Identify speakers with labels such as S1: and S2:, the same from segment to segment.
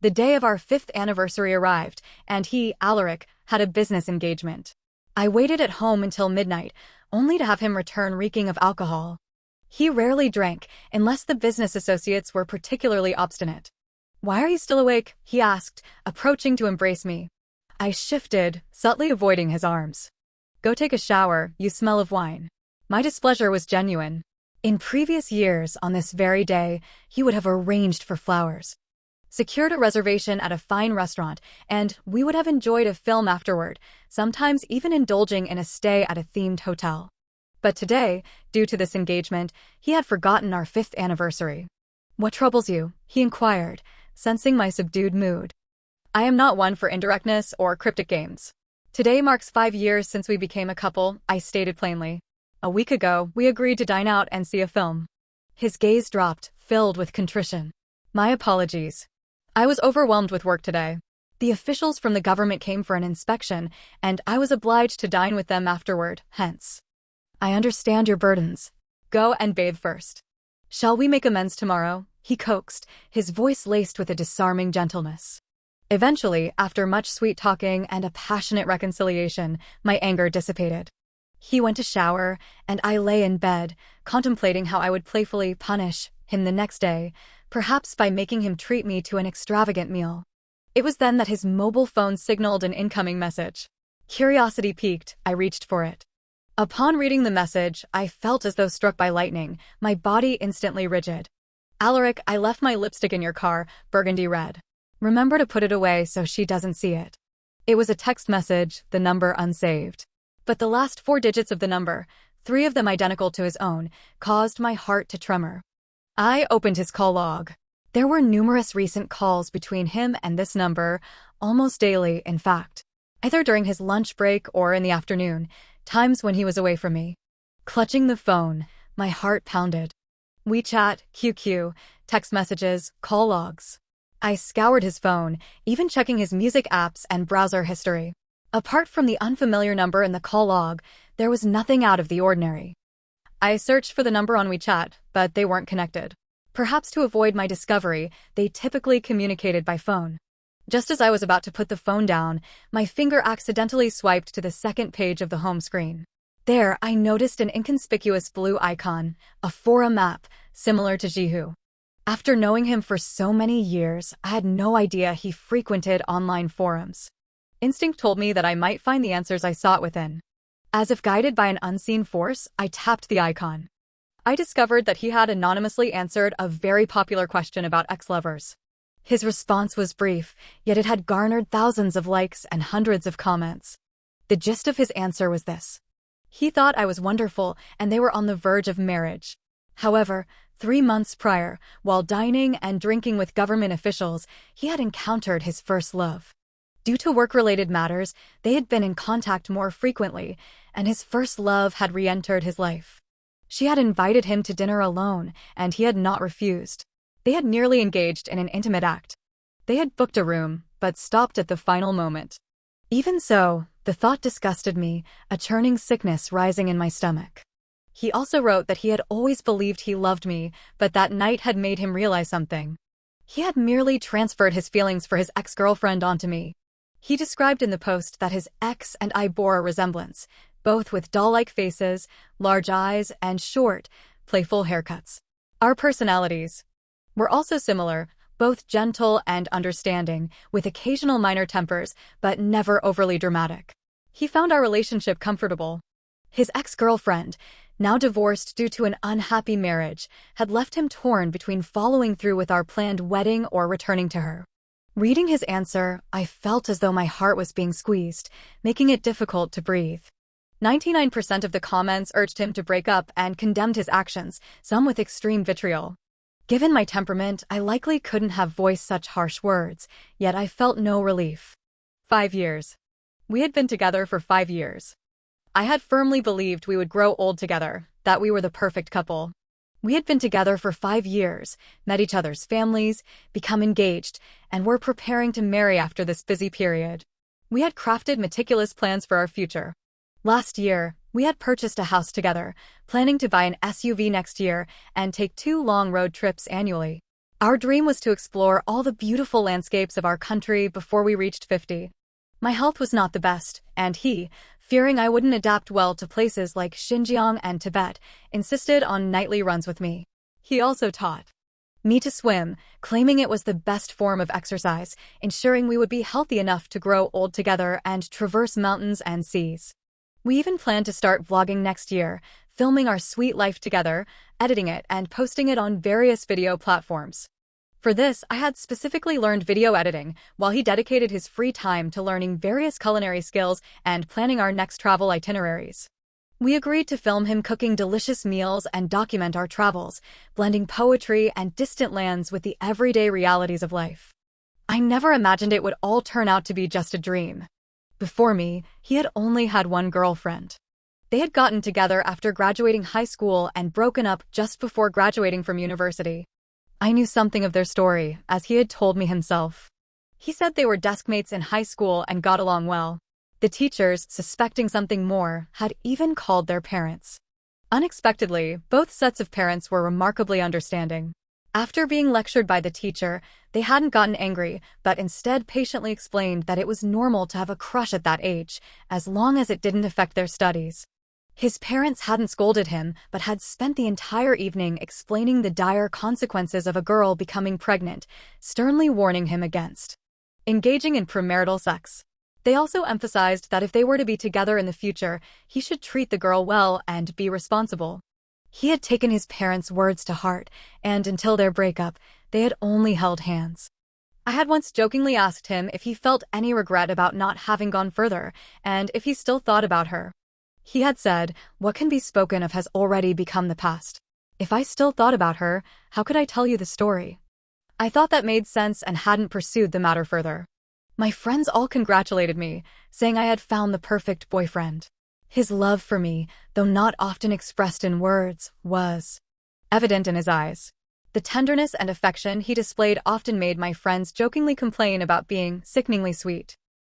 S1: The day of our 5th anniversary arrived, and he, Alaric, had a business engagement. I waited at home until midnight, only to have him return reeking of alcohol. He rarely drank, unless the business associates were particularly obstinate. "Why are you still awake?" he asked, approaching to embrace me. I shifted, subtly avoiding his arms. "Go take a shower, you smell of wine." My displeasure was genuine. In previous years, on this very day, he would have arranged for flowers, secured a reservation at a fine restaurant, and we would have enjoyed a film afterward, sometimes even indulging in a stay at a themed hotel. But today, due to this engagement, he had forgotten our 5th anniversary. "What troubles you?" he inquired, sensing my subdued mood. I am not one for indirectness or cryptic games. "Today marks 5 years since we became a couple," I stated plainly. "A week ago, we agreed to dine out and see a film." His gaze dropped, filled with contrition. "My apologies. I was overwhelmed with work today. The officials from the government came for an inspection, and I was obliged to dine with them afterward, hence." "I understand your burdens. Go and bathe first. Shall we make amends tomorrow?" he coaxed, his voice laced with a disarming gentleness. Eventually, after much sweet talking and a passionate reconciliation, my anger dissipated. He went to shower, and I lay in bed, contemplating how I would playfully punish him the next day, perhaps by making him treat me to an extravagant meal. It was then that his mobile phone signaled an incoming message. Curiosity piqued, I reached for it. Upon reading the message, I felt as though struck by lightning, my body instantly rigid. "Alaric, I left my lipstick in your car, burgundy red. Remember to put it away so she doesn't see it." It was a text message, the number unsaved. But the last 4 digits of the number, 3 of them identical to his own, caused my heart to tremor. I opened his call log. There were numerous recent calls between him and this number, almost daily, in fact. Either during his lunch break or in the afternoon, times when he was away from me. Clutching the phone, my heart pounded. WeChat, QQ, text messages, call logs. I scoured his phone, even checking his music apps and browser history. Apart from the unfamiliar number in the call log, there was nothing out of the ordinary. I searched for the number on WeChat, but they weren't connected. Perhaps to avoid my discovery, they typically communicated by phone. Just as I was about to put the phone down, my finger accidentally swiped to the second page of the home screen. There, I noticed an inconspicuous blue icon, a forum map, similar to Jihu. After knowing him for so many years, I had no idea he frequented online forums. Instinct told me that I might find the answers I sought within. As if guided by an unseen force, I tapped the icon. I discovered that he had anonymously answered a very popular question about ex-lovers. His response was brief, yet it had garnered thousands of likes and hundreds of comments. The gist of his answer was this. He thought I was wonderful, and they were on the verge of marriage. However, 3 months prior, while dining and drinking with government officials, he had encountered his first love. Due to work-related matters, they had been in contact more frequently, and his first love had re-entered his life. She had invited him to dinner alone, and he had not refused. They had nearly engaged in an intimate act. They had booked a room, but stopped at the final moment. Even so, the thought disgusted me, a churning sickness rising in my stomach. He also wrote that he had always believed he loved me, but that night had made him realize something. He had merely transferred his feelings for his ex-girlfriend onto me. He described in the post that his ex and I bore a resemblance, both with doll-like faces, large eyes, and short, playful haircuts. Our personalities were also similar, both gentle and understanding, with occasional minor tempers, but never overly dramatic. He found our relationship comfortable. His ex-girlfriend, now divorced due to an unhappy marriage, had left him torn between following through with our planned wedding or returning to her. Reading his answer, I felt as though my heart was being squeezed, making it difficult to breathe. 99% of the comments urged him to break up and condemned his actions, some with extreme vitriol. Given my temperament, I likely couldn't have voiced such harsh words, yet I felt no relief. 5 years. We had been together for 5 years. I had firmly believed we would grow old together, that we were the perfect couple. We had been together for 5 years, met each other's families, become engaged, and were preparing to marry after this busy period. We had crafted meticulous plans for our future. Last year, we had purchased a house together, planning to buy an SUV next year and take 2 long road trips annually. Our dream was to explore all the beautiful landscapes of our country before we reached 50. My health was not the best, and he, fearing I wouldn't adapt well to places like Xinjiang and Tibet, insisted on nightly runs with me. He also taught me to swim, claiming it was the best form of exercise, ensuring we would be healthy enough to grow old together and traverse mountains and seas. We even planned to start vlogging next year, filming our sweet life together, editing it, and posting it on various video platforms. For this, I had specifically learned video editing, while he dedicated his free time to learning various culinary skills and planning our next travel itineraries. We agreed to film him cooking delicious meals and document our travels, blending poetry and distant lands with the everyday realities of life. I never imagined it would all turn out to be just a dream. Before me, he had only had one girlfriend. They had gotten together after graduating high school and broken up just before graduating from university. I knew something of their story, as he had told me himself. He said they were deskmates in high school and got along well. The teachers, suspecting something more, had even called their parents. Unexpectedly, both sets of parents were remarkably understanding. After being lectured by the teacher, they hadn't gotten angry, but instead patiently explained that it was normal to have a crush at that age, as long as it didn't affect their studies. His parents hadn't scolded him, but had spent the entire evening explaining the dire consequences of a girl becoming pregnant, sternly warning him against engaging in premarital sex. They also emphasized that if they were to be together in the future, he should treat the girl well and be responsible. He had taken his parents' words to heart, and until their breakup, they had only held hands. I had once jokingly asked him if he felt any regret about not having gone further, and if he still thought about her. He had said, "What can be spoken of has already become the past. If I still thought about her, how could I tell you the story?" I thought that made sense and hadn't pursued the matter further. My friends all congratulated me, saying I had found the perfect boyfriend. His love for me, though not often expressed in words, was evident in his eyes. The tenderness and affection he displayed often made my friends jokingly complain about being sickeningly sweet.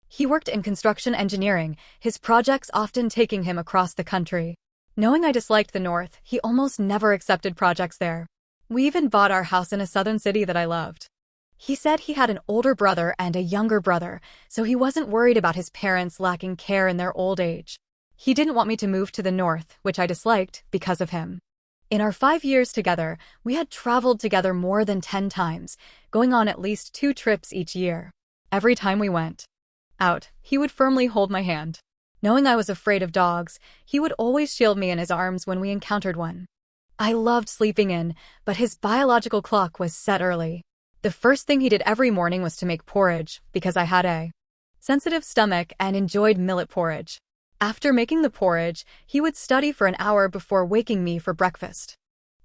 S1: He worked in construction engineering, his projects often taking him across the country. Knowing I disliked the North, he almost never accepted projects there. We even bought our house in a southern city that I loved. He said he had an older brother and a younger brother, so he wasn't worried about his parents lacking care in their old age. He didn't want me to move to the North, which I disliked, because of him. In our 5 years together, we had traveled together more than 10 times, going on at least 2 trips each year. Every time we went out, he would firmly hold my hand. Knowing I was afraid of dogs, he would always shield me in his arms when we encountered one. I loved sleeping in, but his biological clock was set early. The first thing he did every morning was to make porridge, because I had a sensitive stomach and enjoyed millet porridge. After making the porridge, he would study for an hour before waking me for breakfast.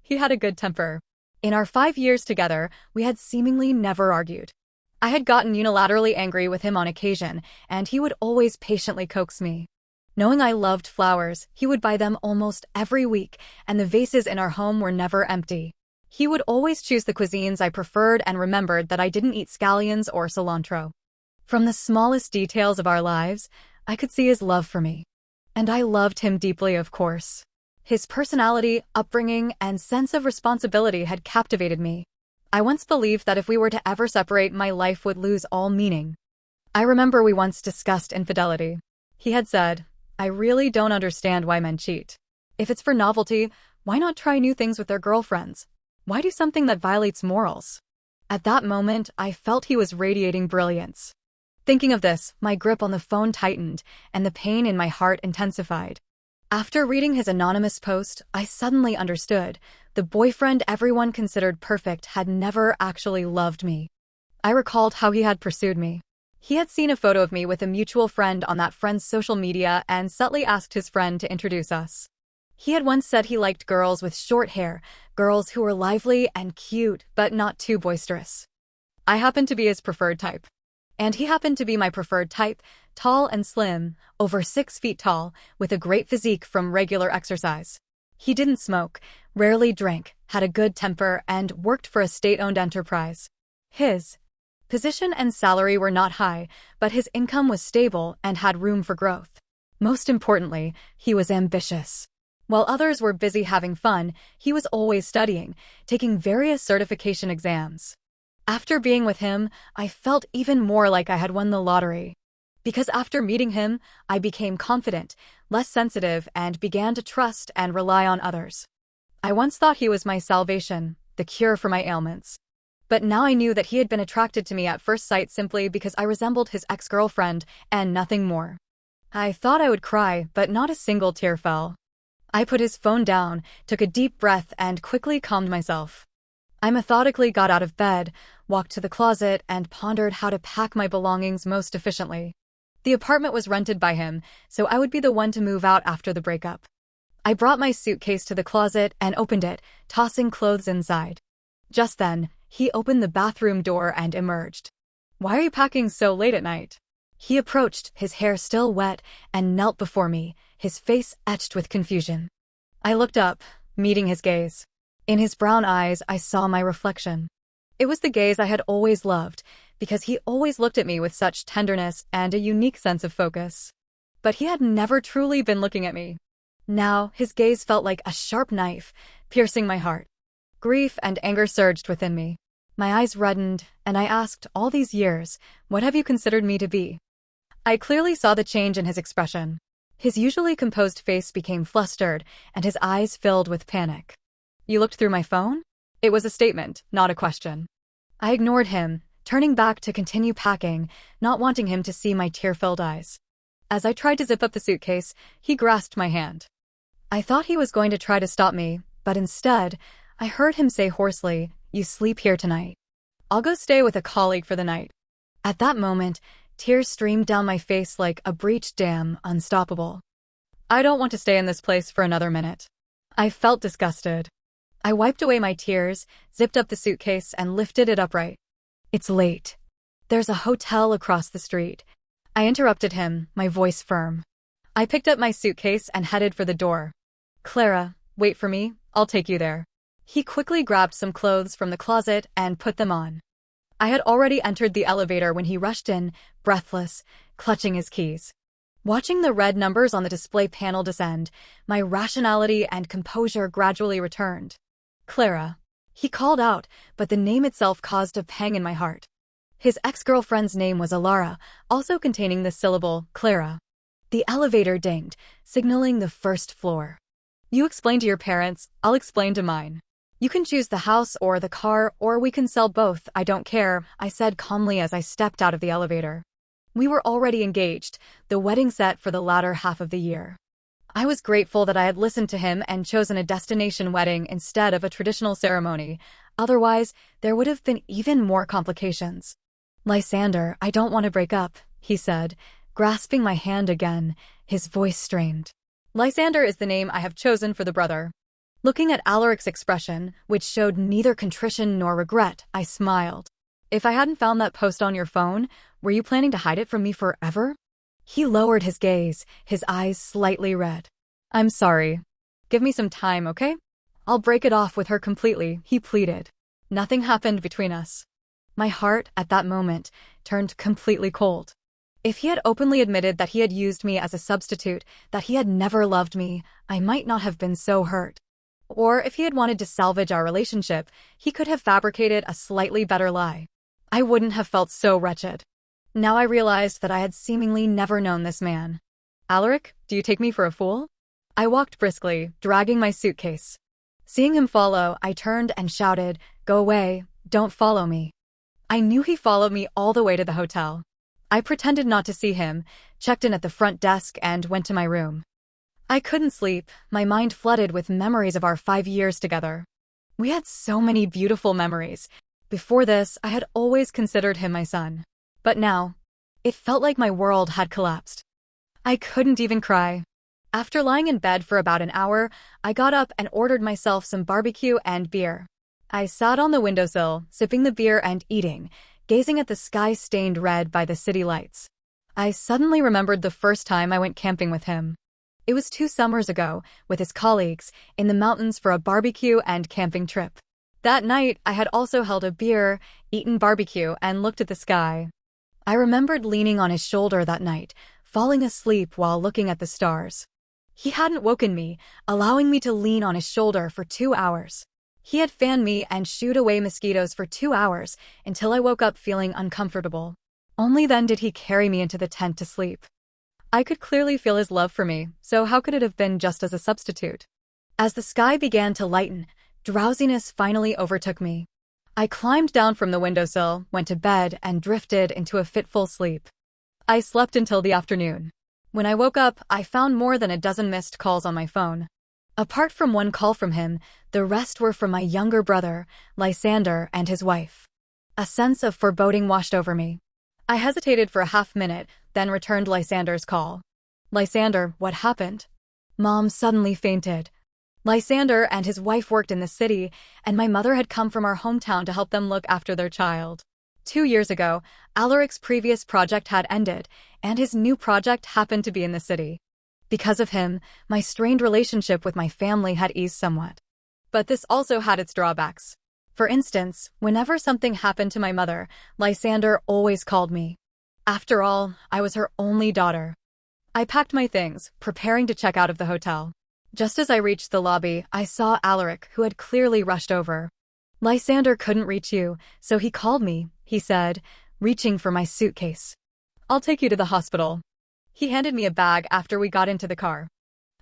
S1: He had a good temper. In our 5 years together, we had seemingly never argued. I had gotten unilaterally angry with him on occasion, and he would always patiently coax me. Knowing I loved flowers, he would buy them almost every week, and the vases in our home were never empty. He would always choose the cuisines I preferred and remembered that I didn't eat scallions or cilantro. From the smallest details of our lives, I could see his love for me. And I loved him deeply, of course. His personality, upbringing, and sense of responsibility had captivated me. I once believed that if we were to ever separate, my life would lose all meaning. I remember we once discussed infidelity. He had said, "I really don't understand why men cheat. If it's for novelty, why not try new things with their girlfriends? Why do something that violates morals?" At that moment, I felt he was radiating brilliance. Thinking of this, my grip on the phone tightened, and the pain in my heart intensified. After reading his anonymous post, I suddenly understood. The boyfriend everyone considered perfect had never actually loved me. I recalled how he had pursued me. He had seen a photo of me with a mutual friend on that friend's social media and subtly asked his friend to introduce us. He had once said he liked girls with short hair, girls who were lively and cute, but not too boisterous. I happened to be his preferred type. And he happened to be my preferred type, tall and slim, over 6 feet tall, with a great physique from regular exercise. He didn't smoke, rarely drank, had a good temper, and worked for a state-owned enterprise. His position and salary were not high, but his income was stable and had room for growth. Most importantly, he was ambitious. While others were busy having fun, he was always studying, taking various certification exams. After being with him, I felt even more like I had won the lottery. Because after meeting him, I became confident, less sensitive, and began to trust and rely on others. I once thought he was my salvation, the cure for my ailments. But now I knew that he had been attracted to me at first sight simply because I resembled his ex-girlfriend, and nothing more. I thought I would cry, but not a single tear fell. I put his phone down, took a deep breath, and quickly calmed myself. I methodically got out of bed, walked to the closet, and pondered how to pack my belongings most efficiently. The apartment was rented by him, so I would be the one to move out after the breakup. I brought my suitcase to the closet and opened it, tossing clothes inside. Just then, he opened the bathroom door and emerged. "Why are you packing so late at night?" He approached, his hair still wet, and knelt before me, his face etched with confusion. I looked up, meeting his gaze. In his brown eyes, I saw my reflection. It was the gaze I had always loved, because he always looked at me with such tenderness and a unique sense of focus. But he had never truly been looking at me. Now, his gaze felt like a sharp knife, piercing my heart. Grief and anger surged within me. My eyes reddened, and I asked, all these years, what have you considered me to be? I clearly saw the change in his expression. His usually composed face became flustered, and his eyes filled with panic. "You looked through my phone?" It was a statement, not a question. I ignored him, turning back to continue packing, not wanting him to see my tear-filled eyes. As I tried to zip up the suitcase, he grasped my hand. I thought he was going to try to stop me, but instead, I heard him say hoarsely, "You sleep here tonight. I'll go stay with a colleague for the night." At that moment, tears streamed down my face like a breached dam, unstoppable. I don't want to stay in this place for another minute. I felt disgusted. I wiped away my tears, zipped up the suitcase, and lifted it upright. "It's late. There's a hotel across the street." I interrupted him, my voice firm. I picked up my suitcase and headed for the door. "Clara, wait for me, I'll take you there." He quickly grabbed some clothes from the closet and put them on. I had already entered the elevator when he rushed in, breathless, clutching his keys. Watching the red numbers on the display panel descend, my rationality and composure gradually returned. "Clara." He called out, but the name itself caused a pang in my heart. His ex-girlfriend's name was Alara, also containing the syllable, Clara. The elevator dinged, signaling the first floor. "You explain to your parents, I'll explain to mine. You can choose the house or the car, or we can sell both, I don't care," I said calmly as I stepped out of the elevator. We were already engaged, the wedding set for the latter half of the year. I was grateful that I had listened to him and chosen a destination wedding instead of a traditional ceremony. Otherwise, there would have been even more complications. "Lysander, I don't want to break up," he said, grasping my hand again, his voice strained. "Lysander is the name I have chosen for the brother." Looking at Alaric's expression, which showed neither contrition nor regret, I smiled. "If I hadn't found that post on your phone, were you planning to hide it from me forever?" He lowered his gaze, his eyes slightly red. "I'm sorry. Give me some time, okay? I'll break it off with her completely," he pleaded. Nothing happened between us. My heart, at that moment, turned completely cold. If he had openly admitted that he had used me as a substitute, that he had never loved me, I might not have been so hurt. Or if he had wanted to salvage our relationship, he could have fabricated a slightly better lie. I wouldn't have felt so wretched. Now I realized that I had seemingly never known this man. "Alaric, do you take me for a fool?" I walked briskly, dragging my suitcase. Seeing him follow, I turned and shouted, "Go away, don't follow me." I knew he followed me all the way to the hotel. I pretended not to see him, checked in at the front desk, and went to my room. I couldn't sleep, my mind flooded with memories of our 5 years together. We had so many beautiful memories. Before this, I had always considered him my son. But now, it felt like my world had collapsed. I couldn't even cry. After lying in bed for about an hour, I got up and ordered myself some barbecue and beer. I sat on the windowsill, sipping the beer and eating, gazing at the sky stained red by the city lights. I suddenly remembered the first time I went camping with him. It was 2 summers ago, with his colleagues, in the mountains for a barbecue and camping trip. That night, I had also held a beer, eaten barbecue, and looked at the sky. I remembered leaning on his shoulder that night, falling asleep while looking at the stars. He hadn't woken me, allowing me to lean on his shoulder for 2 hours. He had fanned me and shooed away mosquitoes for 2 hours until I woke up feeling uncomfortable. Only then did he carry me into the tent to sleep. I could clearly feel his love for me, so how could it have been just as a substitute? As the sky began to lighten, drowsiness finally overtook me. I climbed down from the windowsill, went to bed, and drifted into a fitful sleep. I slept until the afternoon. When I woke up, I found more than a dozen missed calls on my phone. Apart from one call from him, the rest were from my younger brother, Lysander, and his wife. A sense of foreboding washed over me. I hesitated for a half-minute, then returned Lysander's call. "Lysander, what happened?" "Mom suddenly fainted." Lysander and his wife worked in the city, and my mother had come from our hometown to help them look after their child. 2 years ago, Alaric's previous project had ended, and his new project happened to be in the city. Because of him, my strained relationship with my family had eased somewhat. But this also had its drawbacks. For instance, whenever something happened to my mother, Lysander always called me. After all, I was her only daughter. I packed my things, preparing to check out of the hotel. Just as I reached the lobby, I saw Alaric, who had clearly rushed over. "Lysander couldn't reach you, so he called me," he said, reaching for my suitcase. "I'll take you to the hospital." He handed me a bag after we got into the car.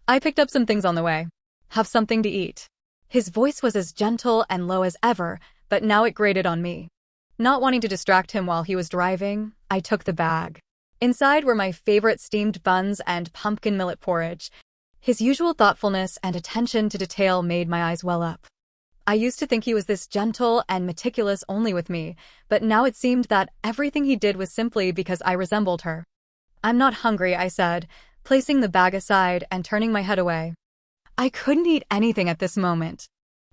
S1: I picked up some things on the way. "Have something to eat." His voice was as gentle and low as ever, but now it grated on me. Not wanting to distract him while he was driving, I took the bag. Inside were my favorite steamed buns and pumpkin millet porridge. His usual thoughtfulness and attention to detail made my eyes well up. I used to think he was this gentle and meticulous only with me, but now it seemed that everything he did was simply because I resembled her. "I'm not hungry," I said, placing the bag aside and turning my head away. I couldn't eat anything at this moment.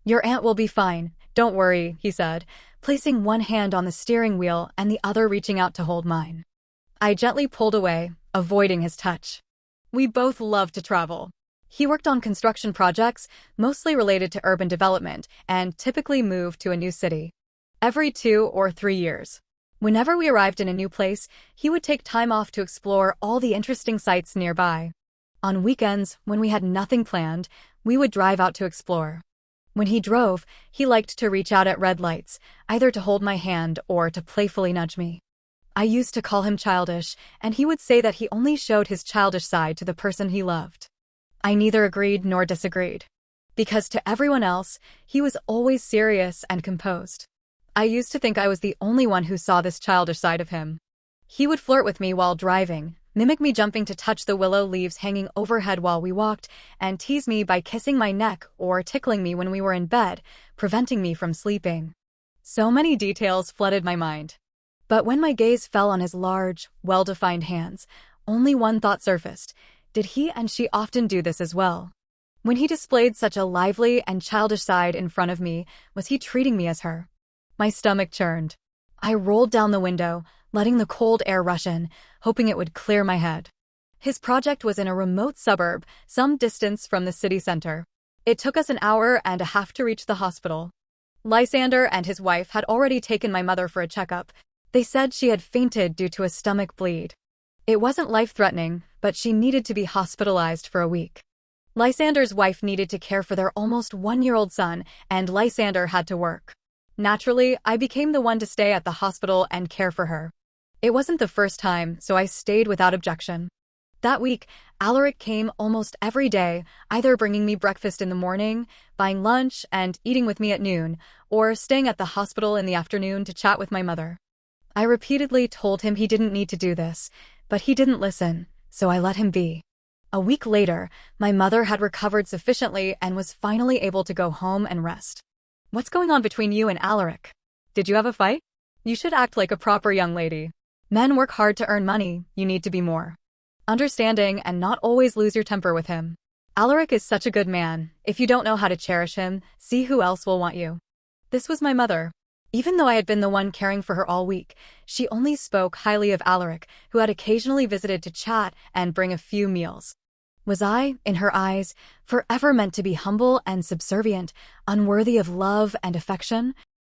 S1: "Your aunt will be fine, don't worry," he said, placing one hand on the steering wheel and the other reaching out to hold mine. I gently pulled away, avoiding his touch. We both loved to travel. He worked on construction projects, mostly related to urban development, and typically moved to a new city every 2 or 3 years. Whenever we arrived in a new place, he would take time off to explore all the interesting sights nearby. On weekends, when we had nothing planned, we would drive out to explore. When he drove, he liked to reach out at red lights, either to hold my hand or to playfully nudge me. I used to call him childish, and he would say that he only showed his childish side to the person he loved. I neither agreed nor disagreed. Because to everyone else, he was always serious and composed. I used to think I was the only one who saw this childish side of him. He would flirt with me while driving, mimic me jumping to touch the willow leaves hanging overhead while we walked, and tease me by kissing my neck or tickling me when we were in bed, preventing me from sleeping. So many details flooded my mind. But when my gaze fell on his large, well-defined hands, only one thought surfaced. Did he and she often do this as well? When he displayed such a lively and childish side in front of me, was he treating me as her? My stomach churned. I rolled down the window, letting the cold air rush in, hoping it would clear my head. His project was in a remote suburb, some distance from the city center. It took us an hour and a half to reach the hospital. Lysander and his wife had already taken my mother for a checkup. They said she had fainted due to a stomach bleed. It wasn't life-threatening, but she needed to be hospitalized for a week. Lysander's wife needed to care for their almost 1-year-old son, and Lysander had to work. Naturally, I became the one to stay at the hospital and care for her. It wasn't the first time, so I stayed without objection. That week, Alaric came almost every day, either bringing me breakfast in the morning, buying lunch, and eating with me at noon, or staying at the hospital in the afternoon to chat with my mother. I repeatedly told him he didn't need to do this, but he didn't listen, so I let him be. A week later, my mother had recovered sufficiently and was finally able to go home and rest. "What's going on between you and Alaric? Did you have a fight? You should act like a proper young lady. Men work hard to earn money, you need to be more understanding and not always lose your temper with him. Alaric is such a good man. If you don't know how to cherish him, see who else will want you." This was my mother. Even though I had been the one caring for her all week, she only spoke highly of Alaric, who had occasionally visited to chat and bring a few meals. Was I, in her eyes, forever meant to be humble and subservient, unworthy of love and affection?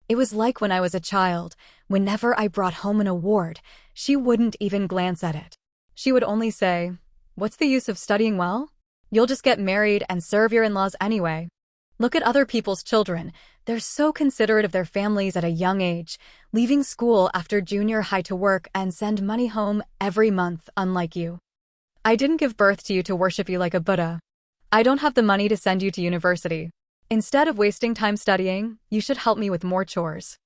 S1: It was like when I was a child. Whenever I brought home an award, she wouldn't even glance at it. She would only say, "What's the use of studying well?" You'll just get married and serve your in-laws anyway. Look at other people's children. They're so considerate of their families at a young age, leaving school after junior high to work and send money home every month, unlike you. I didn't give birth to you to worship you like a Buddha. I don't have the money to send you to university. Instead of wasting time studying, you should help me with more chores.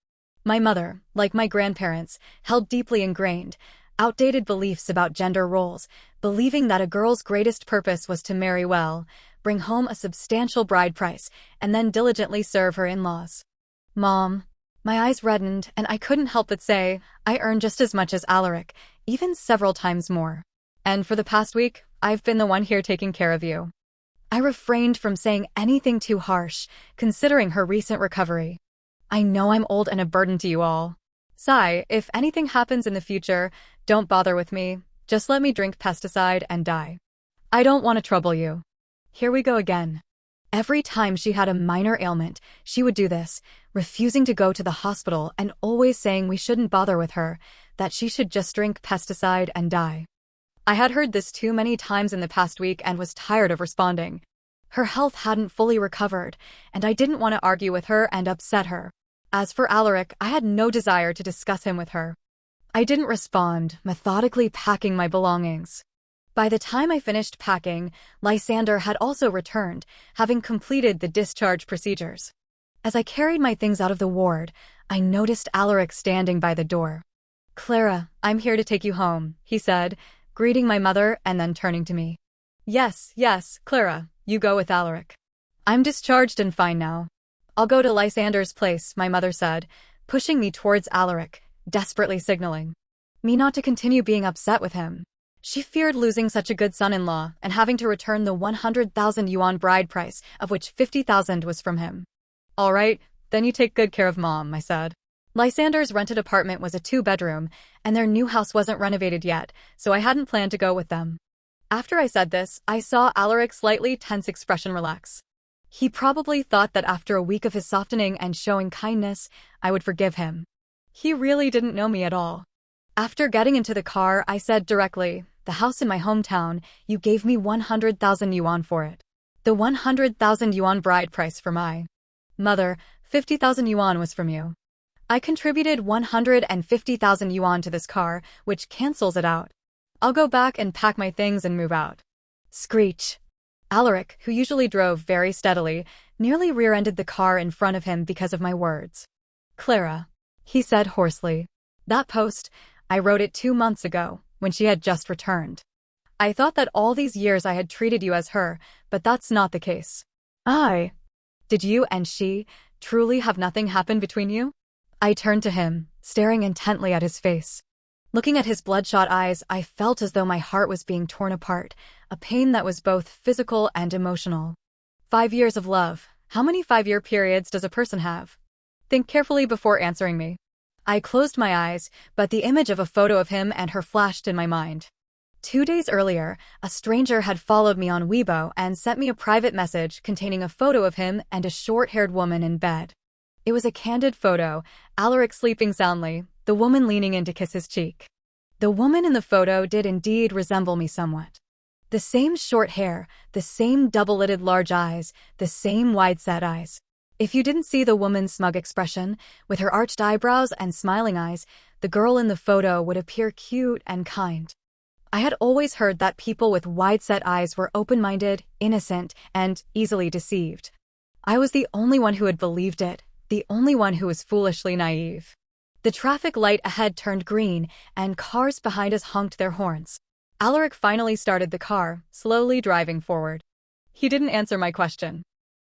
S1: My mother, like my grandparents, held deeply ingrained, outdated beliefs about gender roles, believing that a girl's greatest purpose was to marry well, bring home a substantial bride price, and then diligently serve her in-laws. Mom. My eyes reddened, and I couldn't help but say, I earn just as much as Alaric, even several times more. And for the past week, I've been the one here taking care of you. I refrained from saying anything too harsh, considering her recent recovery. I know I'm old and a burden to you all. Sigh, if anything happens in the future, don't bother with me. Just let me drink pesticide and die. I don't want to trouble you. Here we go again. Every time she had a minor ailment, she would do this, refusing to go to the hospital and always saying we shouldn't bother with her, that she should just drink pesticide and die. I had heard this too many times in the past week and was tired of responding. Her health hadn't fully recovered, and I didn't want to argue with her and upset her. As for Alaric, I had no desire to discuss him with her. I didn't respond, methodically packing my belongings. By the time I finished packing, Lysander had also returned, having completed the discharge procedures. As I carried my things out of the ward, I noticed Alaric standing by the door. Clara, I'm here to take you home, he said, greeting my mother and then turning to me. Yes, Clara, you go with Alaric. I'm discharged and fine now. I'll go to Lysander's place, my mother said, pushing me towards Alaric, desperately signaling me not to continue being upset with him. She feared losing such a good son-in-law and having to return the 100,000 yuan bride price, of which 50,000 was from him. All right, then you take good care of Mom, I said. Lysander's rented apartment was a 2-bedroom, and their new house wasn't renovated yet, so I hadn't planned to go with them. After I said this, I saw Alaric's slightly tense expression relax. He probably thought that after a week of his softening and showing kindness, I would forgive him. He really didn't know me at all. After getting into the car, I said directly, the house in my hometown, you gave me 100,000 yuan for it. The 100,000 yuan bride price for my mother, 50,000 yuan was from you. I contributed 150,000 yuan to this car, which cancels it out. I'll go back and pack my things and move out. Screech. Alaric, who usually drove very steadily, nearly rear-ended the car in front of him because of my words. Clara, he said hoarsely. That post, I wrote it 2 months ago, when she had just returned. I thought that all these years I had treated you as her, but that's not the case. Did you and she truly have nothing happen between you? I turned to him, staring intently at his face. Looking at his bloodshot eyes, I felt as though my heart was being torn apart, a pain that was both physical and emotional. 5 years of love. How many 5-year periods does a person have? Think carefully before answering me. I closed my eyes, but the image of a photo of him and her flashed in my mind. 2 days earlier, a stranger had followed me on Weibo and sent me a private message containing a photo of him and a short-haired woman in bed. It was a candid photo, Alaric sleeping soundly, the woman leaning in to kiss his cheek. The woman in the photo did indeed resemble me somewhat. The same short hair, the same double-lidded large eyes, the same wide-set eyes. If you didn't see the woman's smug expression, with her arched eyebrows and smiling eyes, the girl in the photo would appear cute and kind. I had always heard that people with wide-set eyes were open-minded, innocent, and easily deceived. I was the only one who had believed it, the only one who was foolishly naive. The traffic light ahead turned green, and cars behind us honked their horns. Alaric finally started the car, slowly driving forward. He didn't answer my question.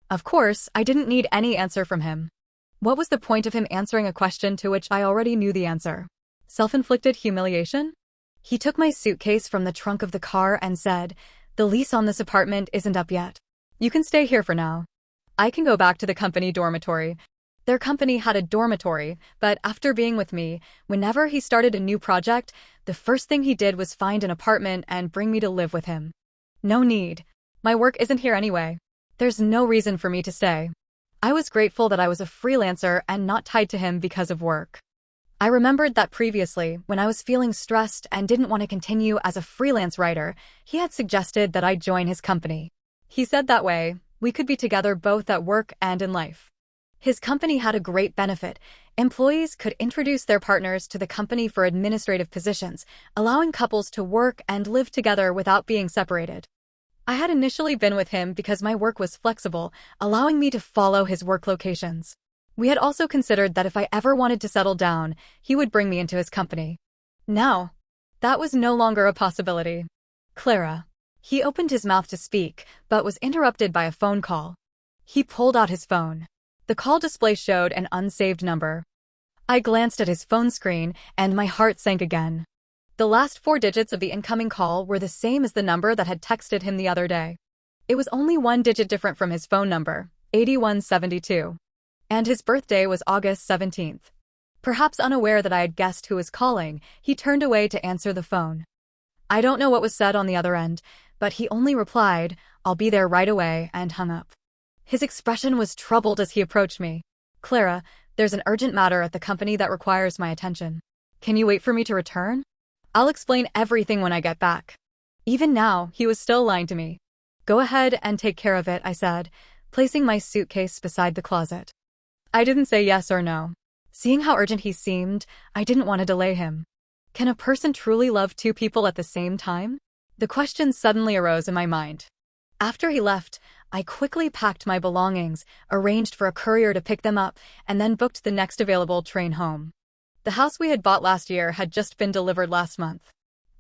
S1: Of course, I didn't need any answer from him. What was the point of him answering a question to which I already knew the answer? Self-inflicted humiliation? He took my suitcase from the trunk of the car and said, "The lease on this apartment isn't up yet. You can stay here for now. I can go back to the company dormitory." Their company had a dormitory, but after being with me, whenever he started a new project, the first thing he did was find an apartment and bring me to live with him. No need. My work isn't here anyway. There's no reason for me to stay. I was grateful that I was a freelancer and not tied to him because of work. I remembered that previously, when I was feeling stressed and didn't want to continue as a freelance writer, he had suggested that I join his company. He said that way, we could be together both at work and in life. His company had a great benefit. Employees could introduce their partners to the company for administrative positions, allowing couples to work and live together without being separated. I had initially been with him because my work was flexible, allowing me to follow his work locations. We had also considered that if I ever wanted to settle down, he would bring me into his company. Now, that was no longer a possibility. Clara. He opened his mouth to speak, but was interrupted by a phone call. He pulled out his phone. The call display showed an unsaved number. I glanced at his phone screen, and my heart sank again. The last 4 digits of the incoming call were the same as the number that had texted him the other day. It was only 1 digit different from his phone number, 8172. And his birthday was August 17th. Perhaps unaware that I had guessed who was calling, he turned away to answer the phone. I don't know what was said on the other end, but he only replied, "I'll be there right away," and hung up. His expression was troubled as he approached me. "Clara, there's an urgent matter at the company that requires my attention. Can you wait for me to return? I'll explain everything when I get back." Even now, he was still lying to me. "Go ahead and take care of it," I said, placing my suitcase beside the closet. I didn't say yes or no. Seeing how urgent he seemed, I didn't want to delay him. Can a person truly love 2 people at the same time? The question suddenly arose in my mind. After he left, I quickly packed my belongings, arranged for a courier to pick them up, and then booked the next available train home. The house we had bought last year had just been delivered last month.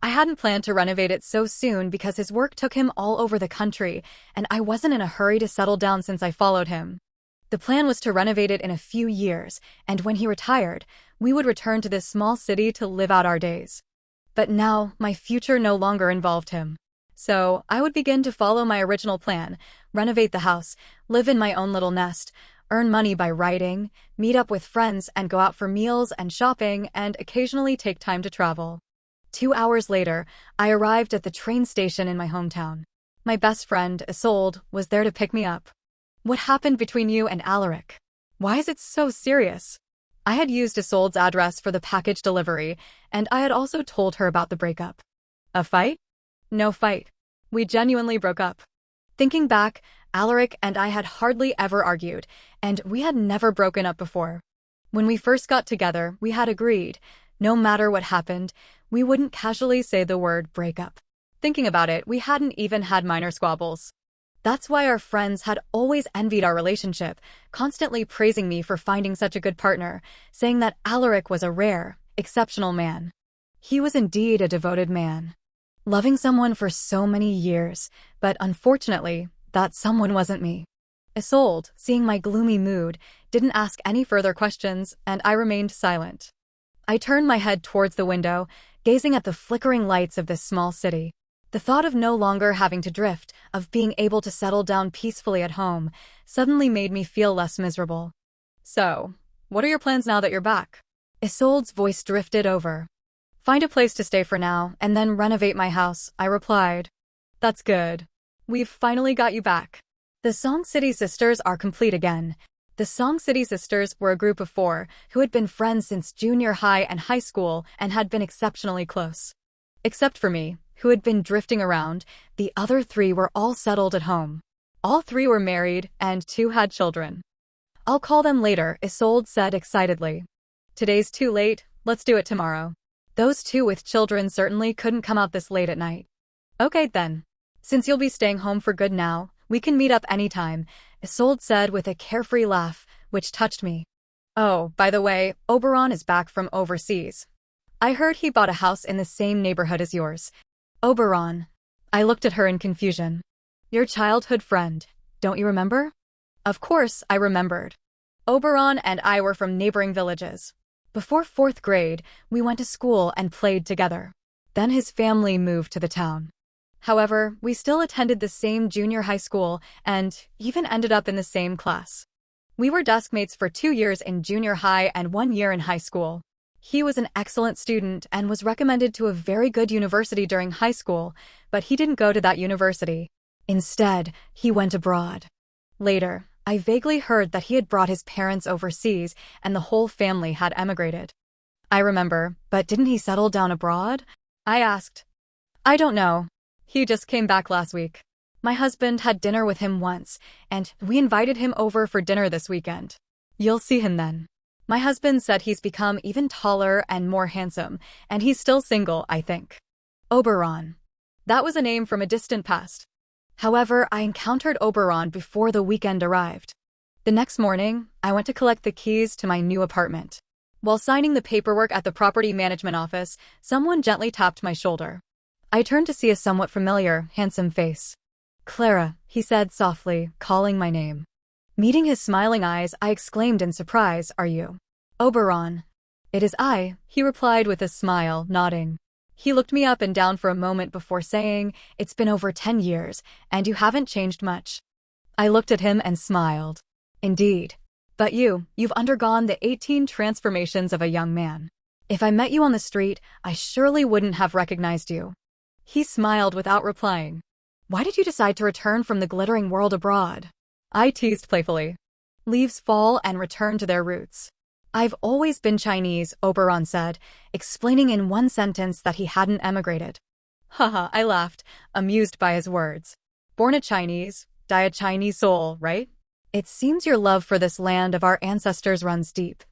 S1: I hadn't planned to renovate it so soon because his work took him all over the country, and I wasn't in a hurry to settle down since I followed him. The plan was to renovate it in a few years, and when he retired, we would return to this small city to live out our days. But now, my future no longer involved him. So, I would begin to follow my original plan, renovate the house, live in my own little nest, earn money by writing, meet up with friends and go out for meals and shopping, and occasionally take time to travel. 2 hours later, I arrived at the train station in my hometown. My best friend, Isolde, was there to pick me up. "What happened between you and Alaric? Why is it so serious?" I had used Isolde's address for the package delivery, and I had also told her about the breakup. "A fight?" "No fight. We genuinely broke up." Thinking back, Alaric and I had hardly ever argued, and we had never broken up before. When we first got together, we had agreed, no matter what happened, we wouldn't casually say the word breakup. Thinking about it, we hadn't even had minor squabbles. That's why our friends had always envied our relationship, constantly praising me for finding such a good partner, saying that Alaric was a rare, exceptional man. He was indeed a devoted man, loving someone for so many years, but unfortunately, that someone wasn't me. Isolde, seeing my gloomy mood, didn't ask any further questions, and I remained silent. I turned my head towards the window, gazing at the flickering lights of this small city. The thought of no longer having to drift, of being able to settle down peacefully at home, suddenly made me feel less miserable. "So, what are your plans now that you're back?" Isolde's voice drifted over. "Find a place to stay for now, and then renovate my house," I replied. "That's good. We've finally got you back." The Song City Sisters are complete again. The Song City Sisters were a group of 4 who had been friends since junior high and high school and had been exceptionally close. Except for me, who had been drifting around, the other 3 were all settled at home. All 3 were married, and 2 had children. "I'll call them later," Isolde said excitedly. "Today's too late, let's do it tomorrow. Those 2 with children certainly couldn't come out this late at night." "Okay then. Since you'll be staying home for good now, we can meet up anytime," Isolde said with a carefree laugh, which touched me. "Oh, by the way, Oberon is back from overseas. I heard he bought a house in the same neighborhood as yours." "Oberon." I looked at her in confusion. "Your childhood friend, don't you remember?" Of course, I remembered. Oberon and I were from neighboring villages. Before 4th grade, we went to school and played together. Then his family moved to the town. However, we still attended the same junior high school and even ended up in the same class. We were deskmates for 2 years in junior high and 1 year in high school. He was an excellent student and was recommended to a very good university during high school, but he didn't go to that university. Instead, he went abroad. Later, I vaguely heard that he had brought his parents overseas and the whole family had emigrated. I remember, but didn't he settle down abroad? I asked. "I don't know. He just came back last week." My husband had dinner with him once, and we invited him over for dinner this weekend. You'll see him then. My husband said he's become even taller and more handsome, and he's still single, I think. Oberon. That was a name from a distant past. However, I encountered Oberon before the weekend arrived. The next morning, I went to collect the keys to my new apartment. While signing the paperwork at the property management office, someone gently tapped my shoulder. I turned to see a somewhat familiar, handsome face. Clara, he said softly, calling my name. Meeting his smiling eyes, I exclaimed in surprise, are you? Oberon. It is I, he replied with a smile, nodding. He looked me up and down for a moment before saying, it's been over 10 years, and you haven't changed much. I looked at him and smiled. Indeed. But you've undergone the 18 transformations of a young man. If I met you on the street, I surely wouldn't have recognized you. He smiled without replying. Why did you decide to return from the glittering world abroad? I teased playfully. Leaves fall and return to their roots. I've always been Chinese, Oberon said, explaining in one sentence that he hadn't emigrated. Haha, I laughed, amused by his words. Born a Chinese, die a Chinese soul, right? It seems your love for this land of our ancestors runs deep.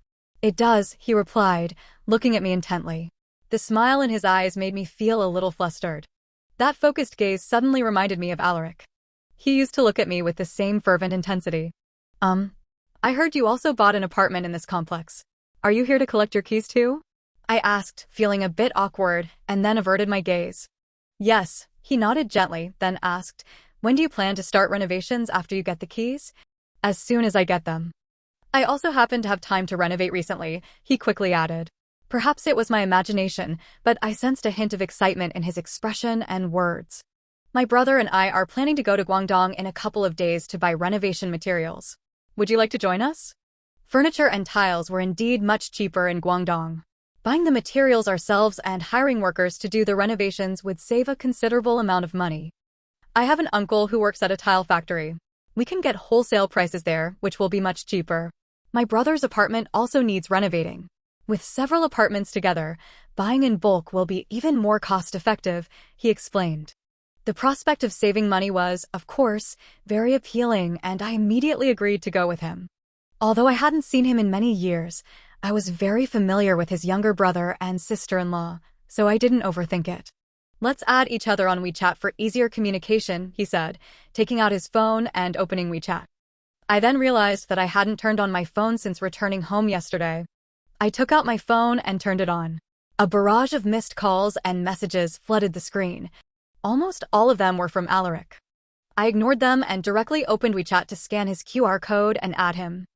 S1: It does, he replied, looking at me intently. The smile in his eyes made me feel a little flustered. That focused gaze suddenly reminded me of Alaric. He used to look at me with the same fervent intensity. I heard you also bought an apartment in this complex. Are you here to collect your keys too? I asked, feeling a bit awkward, and then averted my gaze. Yes, he nodded gently, then asked, when do you plan to start renovations after you get the keys? As soon as I get them. I also happen to have time to renovate recently, he quickly added. Perhaps it was my imagination, but I sensed a hint of excitement in his expression and words. My brother and I are planning to go to Guangdong in a couple of days to buy renovation materials. Would you like to join us? Furniture and tiles were indeed much cheaper in Guangdong. Buying the materials ourselves and hiring workers to do the renovations would save a considerable amount of money. I have an uncle who works at a tile factory. We can get wholesale prices there, which will be much cheaper. My brother's apartment also needs renovating. With several apartments together, buying in bulk will be even more cost-effective, he explained. The prospect of saving money was, of course, very appealing, and I immediately agreed to go with him. Although I hadn't seen him in many years, I was very familiar with his younger brother and sister-in-law, so I didn't overthink it. Let's add each other on WeChat for easier communication, he said, taking out his phone and opening WeChat. I then realized that I hadn't turned on my phone since returning home yesterday. I took out my phone and turned it on. A barrage of missed calls and messages flooded the screen. Almost all of them were from Alaric. I ignored them and directly opened WeChat to scan his QR code and add him.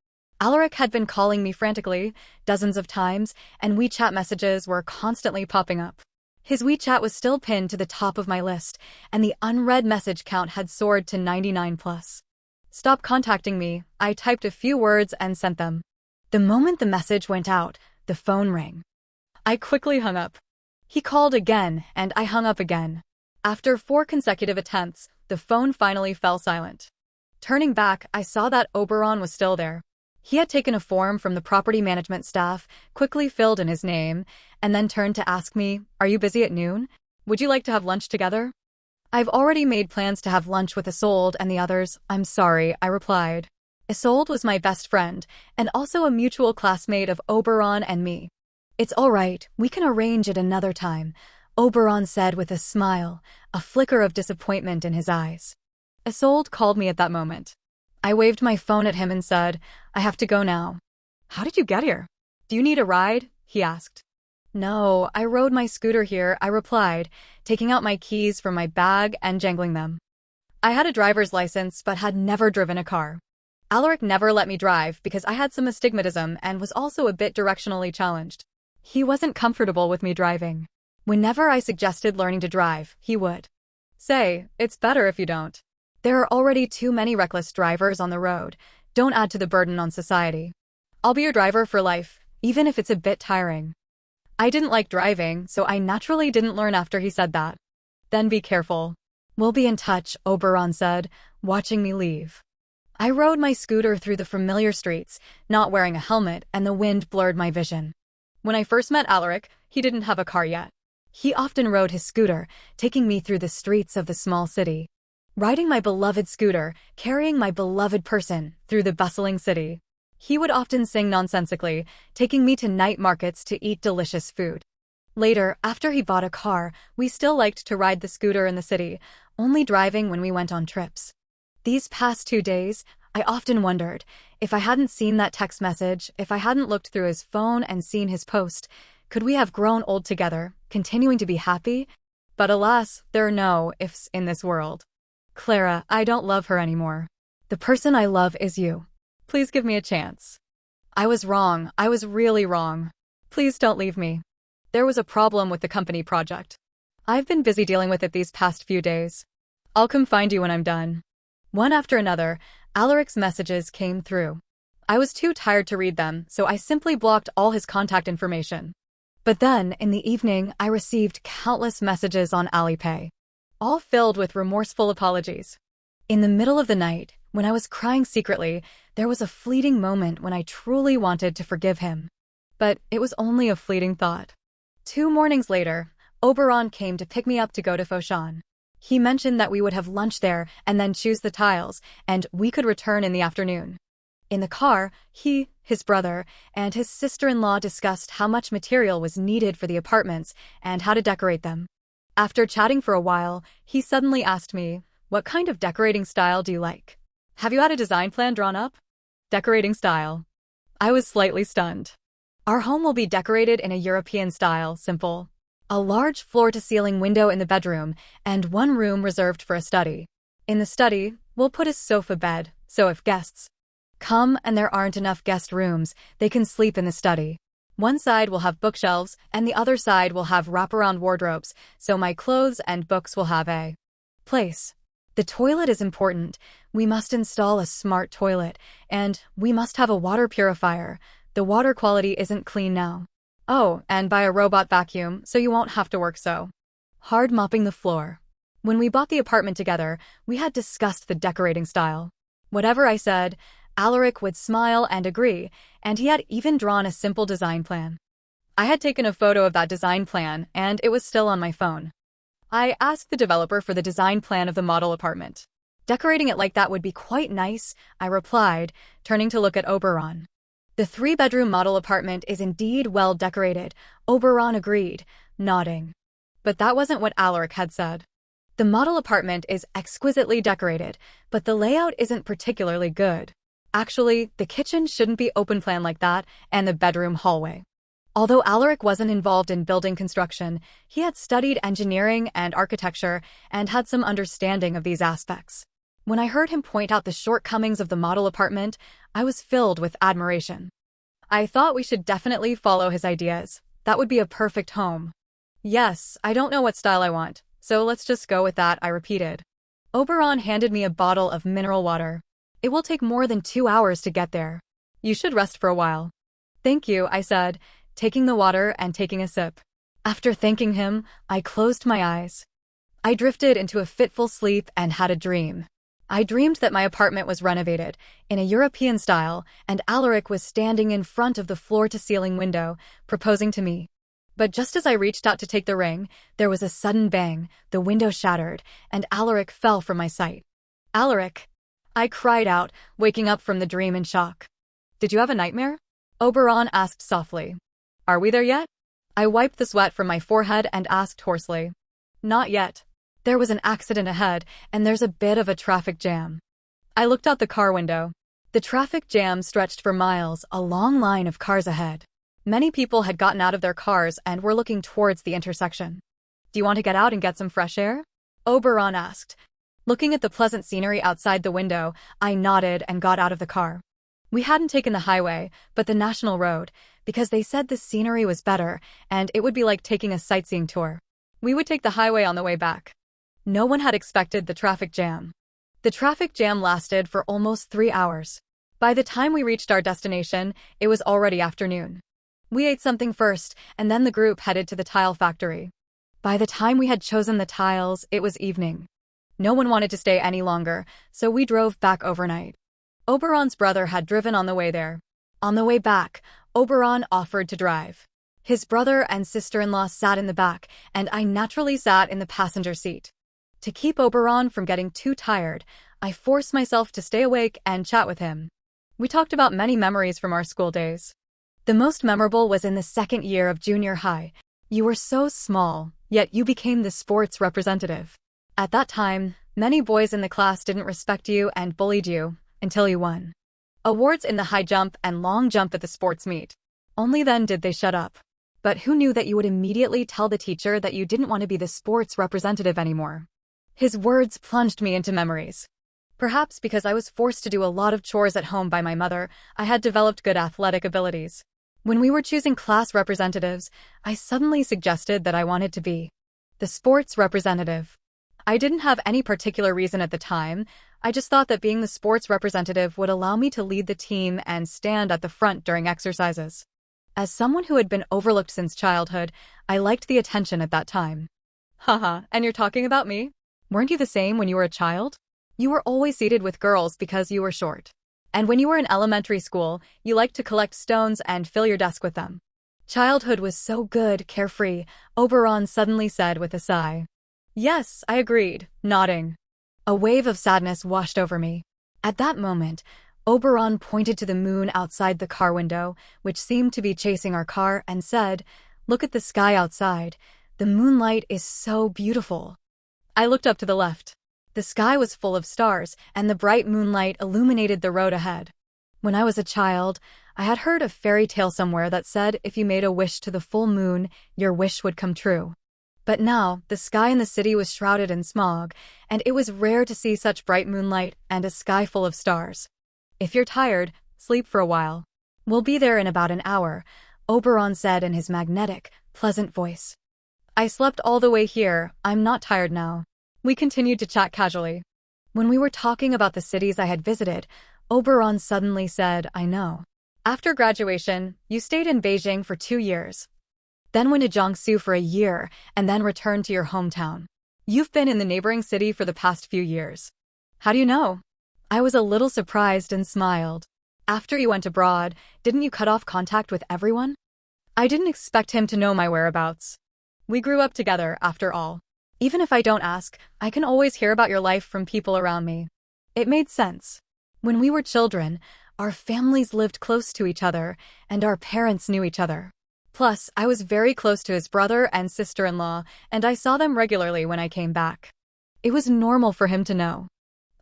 S1: Alaric had been calling me frantically, dozens of times, and WeChat messages were constantly popping up. His WeChat was still pinned to the top of my list, and the unread message count had soared to 99 plus. Stop contacting me, I typed a few words and sent them. The moment the message went out, the phone rang. I quickly hung up. He called again, and I hung up again. After 4 consecutive attempts, the phone finally fell silent. Turning back, I saw that Oberon was still there. He had taken a form from the property management staff, quickly filled in his name, and then turned to ask me, "Are you busy at noon? Would you like to have lunch together?" "I've already made plans to have lunch with Isolde and the others, I'm sorry," I replied. Isolde was my best friend, and also a mutual classmate of Oberon and me. "It's all right, we can arrange it another time," Oberon said with a smile, a flicker of disappointment in his eyes. Isolde called me at that moment. I waved my phone at him and said, "I have to go now." "How did you get here? Do you need a ride?" he asked. "No, I rode my scooter here," I replied, taking out my keys from my bag and jangling them. I had a driver's license but had never driven a car. Alaric never let me drive because I had some astigmatism and was also a bit directionally challenged. He wasn't comfortable with me driving. Whenever I suggested learning to drive, he would say, "It's better if you don't. There are already too many reckless drivers on the road. Don't add to the burden on society. I'll be your driver for life, even if it's a bit tiring." I didn't like driving, so I naturally didn't learn after he said that. "Then be careful. We'll be in touch," Oberon said, watching me leave. I rode my scooter through the familiar streets, not wearing a helmet, and the wind blurred my vision. When I first met Alaric, he didn't have a car yet. He often rode his scooter, taking me through the streets of the small city. riding my beloved scooter, carrying my beloved person through the bustling city. He would often sing nonsensically, taking me to night markets to eat delicious food. Later, after he bought a car, we still liked to ride the scooter in the city, only driving when we went on trips. These past 2 days, I often wondered, if I hadn't seen that text message, if I hadn't looked through his phone and seen his post, could we have grown old together, continuing to be happy? But alas, there are no ifs in this world. Clara, I don't love her anymore. The person I love is you. Please give me a chance. I was wrong. I was really wrong. Please don't leave me. There was a problem with the company project. I've been busy dealing with it these past few days. I'll come find you when I'm done. One after another, Alaric's messages came through. I was too tired to read them, so I simply blocked all his contact information. But then, in the evening, I received countless messages on Alipay, all filled with remorseful apologies. In the middle of the night, when I was crying secretly, there was a fleeting moment when I truly wanted to forgive him. But it was only a fleeting thought. 2 mornings later, Oberon came to pick me up to go to Foshan. He mentioned that we would have lunch there and then choose the tiles, and we could return in the afternoon. In the car, he, his brother, and his sister-in-law discussed how much material was needed for the apartments and how to decorate them. After chatting for a while, he suddenly asked me, "What kind of decorating style do you like? Have you had a design plan drawn up?" Decorating style. I was slightly stunned. Our home will be decorated in a European style, simple. A large floor-to-ceiling window in the bedroom, and one room reserved for a study. In the study, we'll put a sofa bed, so if guests come and there aren't enough guest rooms, they can sleep in the study. One side will have bookshelves, and the other side will have wraparound wardrobes, so my clothes and books will have a place. The toilet is important. We must install a smart toilet, and we must have a water purifier. The water quality isn't clean now. Oh, and buy a robot vacuum so you won't have to work so hard mopping the floor. When we bought the apartment together, we had discussed the decorating style. Whatever I said, Alaric would smile and agree, and he had even drawn a simple design plan. I had taken a photo of that design plan, and it was still on my phone. I asked the developer for the design plan of the model apartment. Decorating it like that would be quite nice, I replied, turning to look at Oberon. The 3-bedroom model apartment is indeed well decorated, Oberon agreed, nodding. But that wasn't what Alaric had said. The model apartment is exquisitely decorated, but the layout isn't particularly good. Actually, the kitchen shouldn't be open plan like that, and the bedroom hallway. Although Alaric wasn't involved in building construction, he had studied engineering and architecture and had some understanding of these aspects. When I heard him point out the shortcomings of the model apartment, I was filled with admiration. I thought we should definitely follow his ideas. That would be a perfect home. Yes, I don't know what style I want, so let's just go with that, I repeated. Oberon handed me a bottle of mineral water. It will take more than 2 hours to get there. You should rest for a while. Thank you, I said, taking the water and taking a sip. After thanking him, I closed my eyes. I drifted into a fitful sleep and had a dream. I dreamed that my apartment was renovated, in a European style, and Alaric was standing in front of the floor-to-ceiling window, proposing to me. But just as I reached out to take the ring, there was a sudden bang, the window shattered, and Alaric fell from my sight. Alaric! I cried out, waking up from the dream in shock. Did you have a nightmare? Oberon asked softly. Are we there yet? I wiped the sweat from my forehead and asked hoarsely. Not yet. There was an accident ahead, and there's a bit of a traffic jam. I looked out the car window. The traffic jam stretched for miles, a long line of cars ahead. Many people had gotten out of their cars and were looking towards the intersection. Do you want to get out and get some fresh air? Oberon asked. Looking at the pleasant scenery outside the window, I nodded and got out of the car. We hadn't taken the highway, but the national road, because they said the scenery was better, and it would be like taking a sightseeing tour. We would take the highway on the way back. No one had expected the traffic jam. The traffic jam lasted for almost 3 hours. By the time we reached our destination, it was already afternoon. We ate something first, and then the group headed to the tile factory. By the time we had chosen the tiles, it was evening. No one wanted to stay any longer, so we drove back overnight. Oberon's brother had driven on the way there. On the way back, Oberon offered to drive. His brother and sister-in-law sat in the back, and I naturally sat in the passenger seat. To keep Oberon from getting too tired, I forced myself to stay awake and chat with him. We talked about many memories from our school days. The most memorable was in the second year of junior high. You were so small, yet you became the sports representative. At that time, many boys in the class didn't respect you and bullied you until you won awards in the high jump and long jump at the sports meet. Only then did they shut up. But who knew that you would immediately tell the teacher that you didn't want to be the sports representative anymore? His words plunged me into memories. Perhaps because I was forced to do a lot of chores at home by my mother, I had developed good athletic abilities. When we were choosing class representatives, I suddenly suggested that I wanted to be the sports representative. I didn't have any particular reason at the time. I just thought that being the sports representative would allow me to lead the team and stand at the front during exercises. As someone who had been overlooked since childhood, I liked the attention at that time. Haha, and you're talking about me? Weren't you the same when you were a child? You were always seated with girls because you were short. And when you were in elementary school, you liked to collect stones and fill your desk with them. Childhood was so good, carefree, Oberon suddenly said with a sigh. Yes, I agreed, nodding. A wave of sadness washed over me. At that moment, Oberon pointed to the moon outside the car window, which seemed to be chasing our car, and said, "Look at the sky outside. The moonlight is so beautiful." I looked up to the left. The sky was full of stars, and the bright moonlight illuminated the road ahead. When I was a child, I had heard a fairy tale somewhere that said if you made a wish to the full moon, your wish would come true. But now, the sky in the city was shrouded in smog, and it was rare to see such bright moonlight and a sky full of stars. If you're tired, sleep for a while. We'll be there in about an hour, Oberon said in his magnetic, pleasant voice. I slept all the way here, I'm not tired now. We continued to chat casually. When we were talking about the cities I had visited, Oberon suddenly said, I know. After graduation, you stayed in Beijing for 2 years. Then went to Jiangsu for a year, and then returned to your hometown. You've been in the neighboring city for the past few years. How do you know? I was a little surprised and smiled. After you went abroad, didn't you cut off contact with everyone? I didn't expect him to know my whereabouts. We grew up together, after all. Even if I don't ask, I can always hear about your life from people around me. It made sense. When we were children, our families lived close to each other, and our parents knew each other. Plus, I was very close to his brother and sister-in-law, and I saw them regularly when I came back. It was normal for him to know.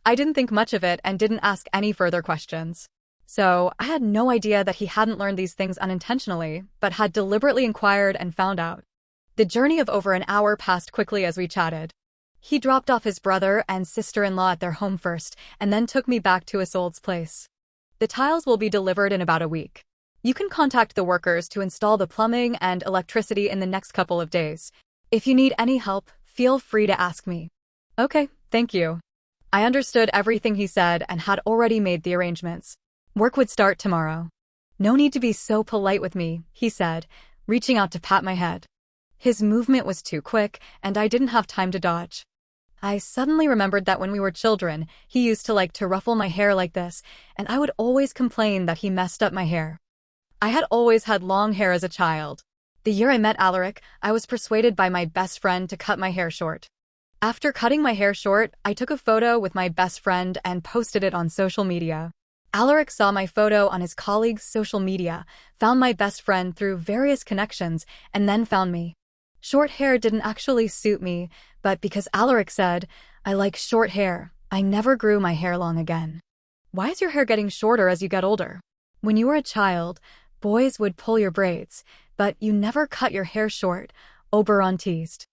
S1: I didn't think much of it and didn't ask any further questions. So, I had no idea that he hadn't learned these things unintentionally, but had deliberately inquired and found out. The journey of over an hour passed quickly as we chatted. He dropped off his brother and sister-in-law at their home first, and then took me back to Isolde's place. The tiles will be delivered in about a week. You can contact the workers to install the plumbing and electricity in the next couple of days. If you need any help, feel free to ask me. Okay, thank you. I understood everything he said and had already made the arrangements. Work would start tomorrow. No need to be so polite with me, he said, reaching out to pat my head. His movement was too quick, and I didn't have time to dodge. I suddenly remembered that when we were children, he used to like to ruffle my hair like this, and I would always complain that he messed up my hair. I had always had long hair as a child. The year I met Alaric, I was persuaded by my best friend to cut my hair short. After cutting my hair short, I took a photo with my best friend and posted it on social media. Alaric saw my photo on his colleague's social media, found my best friend through various connections, and then found me. Short hair didn't actually suit me, but because Alaric said, I like short hair, I never grew my hair long again. Why is your hair getting shorter as you get older? When you were a child, boys would pull your braids, but you never cut your hair short, Oberon teased.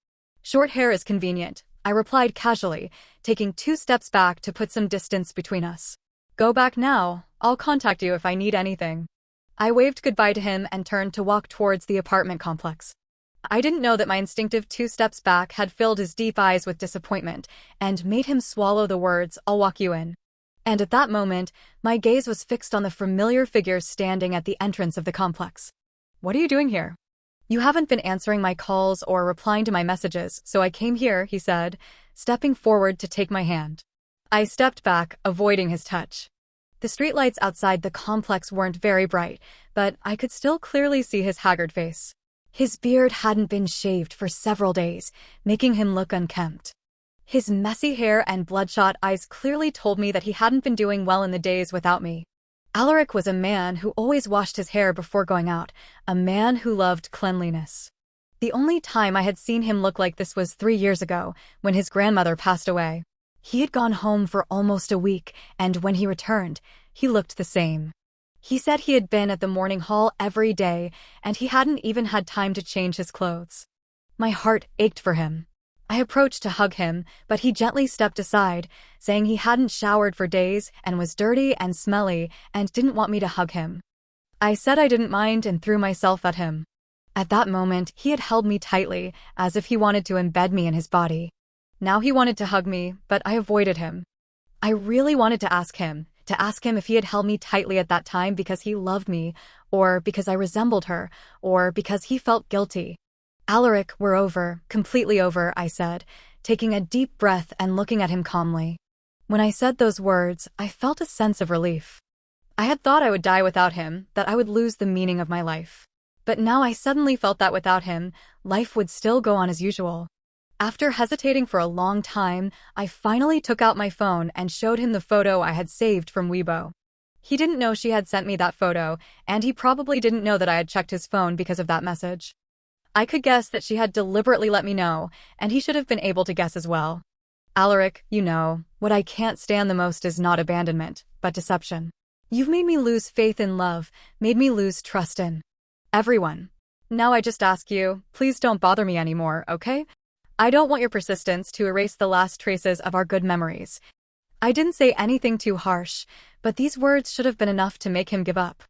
S1: Short hair is convenient, I replied casually, taking 2 steps back to put some distance between us. Go back now, I'll contact you if I need anything. I waved goodbye to him and turned to walk towards the apartment complex. I didn't know that my instinctive 2 steps back had filled his deep eyes with disappointment and made him swallow the words, I'll walk you in. And at that moment, my gaze was fixed on the familiar figure standing at the entrance of the complex. What are you doing here? You haven't been answering my calls or replying to my messages, so I came here, he said, stepping forward to take my hand. I stepped back, avoiding his touch. The streetlights outside the complex weren't very bright, but I could still clearly see his haggard face. His beard hadn't been shaved for several days, making him look unkempt. His messy hair and bloodshot eyes clearly told me that he hadn't been doing well in the days without me. Alaric was a man who always washed his hair before going out, a man who loved cleanliness. The only time I had seen him look like this was 3 years ago, when his grandmother passed away. He had gone home for almost a week, and when he returned, he looked the same. He said he had been at the morning hall every day, and he hadn't even had time to change his clothes. My heart ached for him. I approached to hug him, but he gently stepped aside, saying he hadn't showered for days and was dirty and smelly and didn't want me to hug him. I said I didn't mind and threw myself at him. At that moment, he had held me tightly, as if he wanted to embed me in his body. Now he wanted to hug me, but I avoided him. I really wanted to ask him if he had held me tightly at that time because he loved me, or because I resembled her, or because he felt guilty. Alaric, we're over, completely over, I said, taking a deep breath and looking at him calmly. When I said those words, I felt a sense of relief. I had thought I would die without him, that I would lose the meaning of my life. But now I suddenly felt that without him, life would still go on as usual. After hesitating for a long time, I finally took out my phone and showed him the photo I had saved from Weibo. He didn't know she had sent me that photo, and he probably didn't know that I had checked his phone because of that message. I could guess that she had deliberately let me know, and he should have been able to guess as well. Alaric, you know, what I can't stand the most is not abandonment, but deception. You've made me lose faith in love, made me lose trust in everyone. Now I just ask you, please don't bother me anymore, okay? I don't want your persistence to erase the last traces of our good memories. I didn't say anything too harsh, but these words should have been enough to make him give up.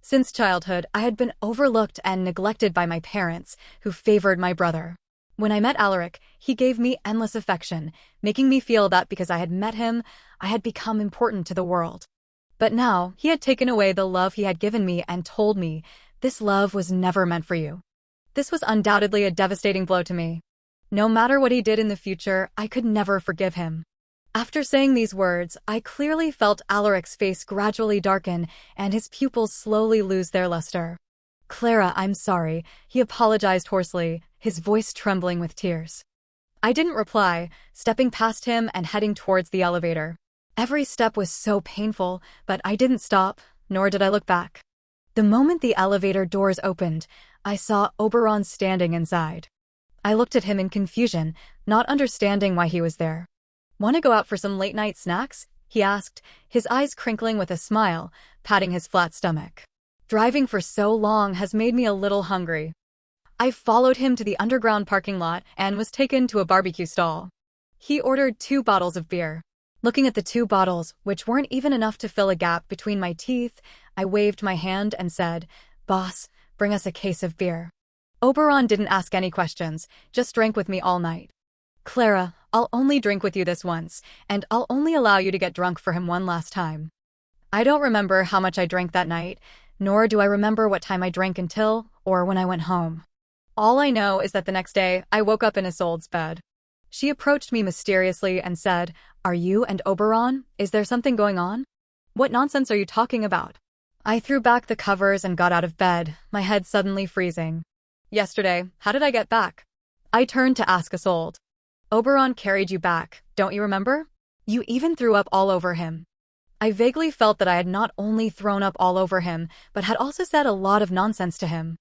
S1: Since childhood, I had been overlooked and neglected by my parents, who favored my brother. When I met Alaric, he gave me endless affection, making me feel that because I had met him, I had become important to the world. But now, he had taken away the love he had given me and told me, this love was never meant for you. This was undoubtedly a devastating blow to me. No matter what he did in the future, I could never forgive him. After saying these words, I clearly felt Alaric's face gradually darken and his pupils slowly lose their luster. Clara, I'm sorry, he apologized hoarsely, his voice trembling with tears. I didn't reply, stepping past him and heading towards the elevator. Every step was so painful, but I didn't stop, nor did I look back. The moment the elevator doors opened, I saw Oberon standing inside. I looked at him in confusion, not understanding why he was there. Want to go out for some late-night snacks? He asked, his eyes crinkling with a smile, patting his flat stomach. Driving for so long has made me a little hungry. I followed him to the underground parking lot and was taken to a barbecue stall. He ordered 2 bottles of beer. Looking at the 2 bottles, which weren't even enough to fill a gap between my teeth, I waved my hand and said, "Boss, bring us a case of beer." Oberon didn't ask any questions, just drank with me all night. Clara, I'll only drink with you this once, and I'll only allow you to get drunk for him one last time. I don't remember how much I drank that night, nor do I remember what time I drank until, or when I went home. All I know is that the next day, I woke up in Isolde's bed. She approached me mysteriously and said, "Are you and Oberon? Is there something going on? What nonsense are you talking about?" I threw back the covers and got out of bed, my head suddenly freezing. Yesterday, how did I get back? I turned to ask Isolde. Oberon carried you back, don't you remember? You even threw up all over him. I vaguely felt that I had not only thrown up all over him, but had also said a lot of nonsense to him.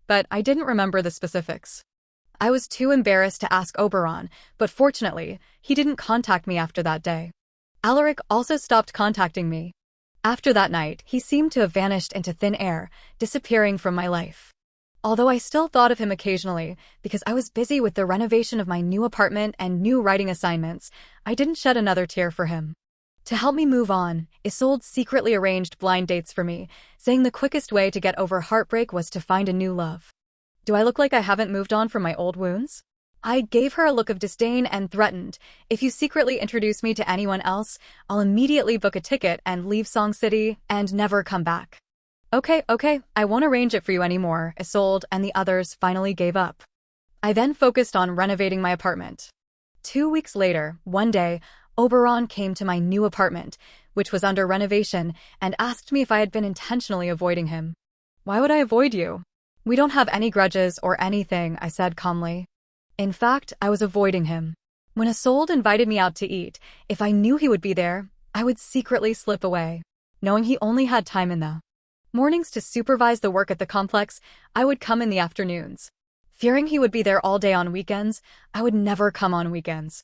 S1: But I didn't remember the specifics. I was too embarrassed to ask Oberon, but fortunately, he didn't contact me after that day. Alaric also stopped contacting me. After that night, he seemed to have vanished into thin air, disappearing from my life. Although I still thought of him occasionally, because I was busy with the renovation of my new apartment and new writing assignments, I didn't shed another tear for him. To help me move on, Isolde secretly arranged blind dates for me, saying the quickest way to get over heartbreak was to find a new love. Do I look like I haven't moved on from my old wounds? I gave her a look of disdain and threatened, "If you secretly introduce me to anyone else, I'll immediately book a ticket and leave Song City and never come back." Okay, I won't arrange it for you anymore, Isolde and the others finally gave up. I then focused on renovating my apartment. 2 weeks later, one day, Oberon came to my new apartment, which was under renovation, and asked me if I had been intentionally avoiding him. "Why would I avoid you? We don't have any grudges or anything," I said calmly. In fact, I was avoiding him. When Isolde invited me out to eat, if I knew he would be there, I would secretly slip away, knowing he only had time in the mornings to supervise the work at the complex. I would come in the afternoons. Fearing he would be there all day on weekends, I would never come on weekends.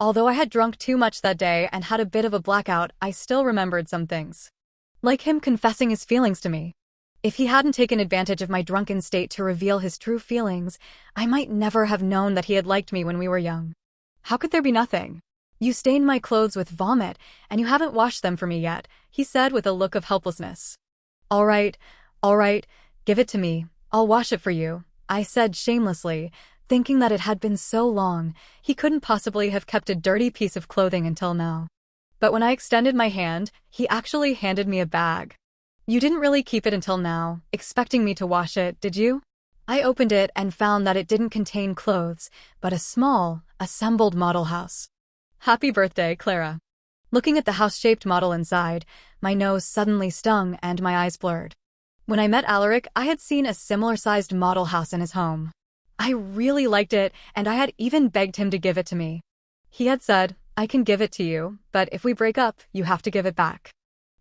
S1: Although I had drunk too much that day and had a bit of a blackout, I still remembered some things. Like him confessing his feelings to me. If he hadn't taken advantage of my drunken state to reveal his true feelings, I might never have known that he had liked me when we were young. How could there be nothing? You stained my clothes with vomit, and you haven't washed them for me yet, he said with a look of helplessness. All right, give it to me. I'll wash it for you, I said shamelessly, thinking that it had been so long, he couldn't possibly have kept a dirty piece of clothing until now. But when I extended my hand, he actually handed me a bag. You didn't really keep it until now, expecting me to wash it, did you? I opened it and found that it didn't contain clothes, but a small, assembled model house. Happy birthday, Clara. Looking at the house-shaped model inside, my nose suddenly stung and my eyes blurred. When I met Alaric, I had seen a similar-sized model house in his home. I really liked it, and I had even begged him to give it to me. He had said, I can give it to you, but if we break up, you have to give it back.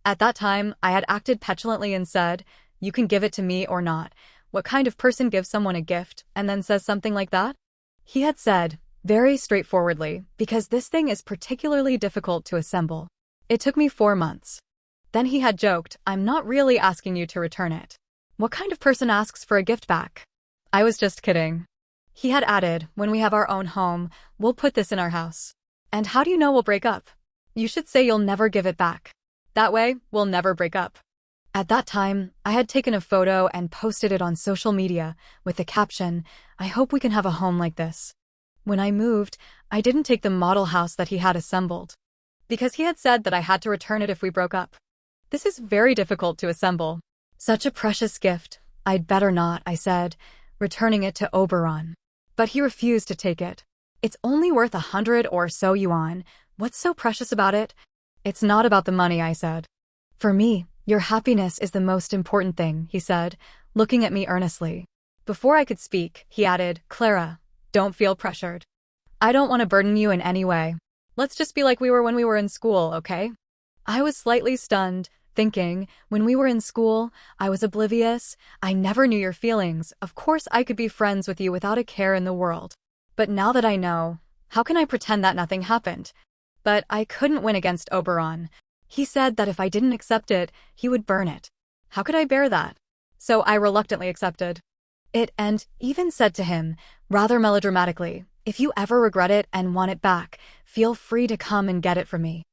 S1: At that time, I had acted petulantly and said, you can give it to me or not. What kind of person gives someone a gift and then says something like that? He had said, very straightforwardly, because this thing is particularly difficult to assemble. It took me 4 months. Then he had joked, I'm not really asking you to return it. What kind of person asks for a gift back? I was just kidding. He had added, when we have our own home, we'll put this in our house. And how do you know we'll break up? You should say you'll never give it back. That way, we'll never break up. At that time, I had taken a photo and posted it on social media with the caption, I hope we can have a home like this. When I moved, I didn't take the model house that he had assembled, because he had said that I had to return it if we broke up. This is very difficult to assemble. Such a precious gift. I'd better not, I said, returning it to Oberon. But he refused to take it. It's only worth 100 or so yuan. What's so precious about it? It's not about the money, I said. For me, your happiness is the most important thing, he said, looking at me earnestly. Before I could speak, he added, Clara, don't feel pressured. I don't want to burden you in any way. Let's just be like we were when we were in school, okay? I was slightly stunned, thinking, when we were in school, I was oblivious, I never knew your feelings, of course I could be friends with you without a care in the world. But now that I know, how can I pretend that nothing happened? But I couldn't win against Oberon. He said that if I didn't accept it, he would burn it. How could I bear that? So I reluctantly accepted it and even said to him, rather melodramatically, if you ever regret it and want it back, feel free to come and get it from me.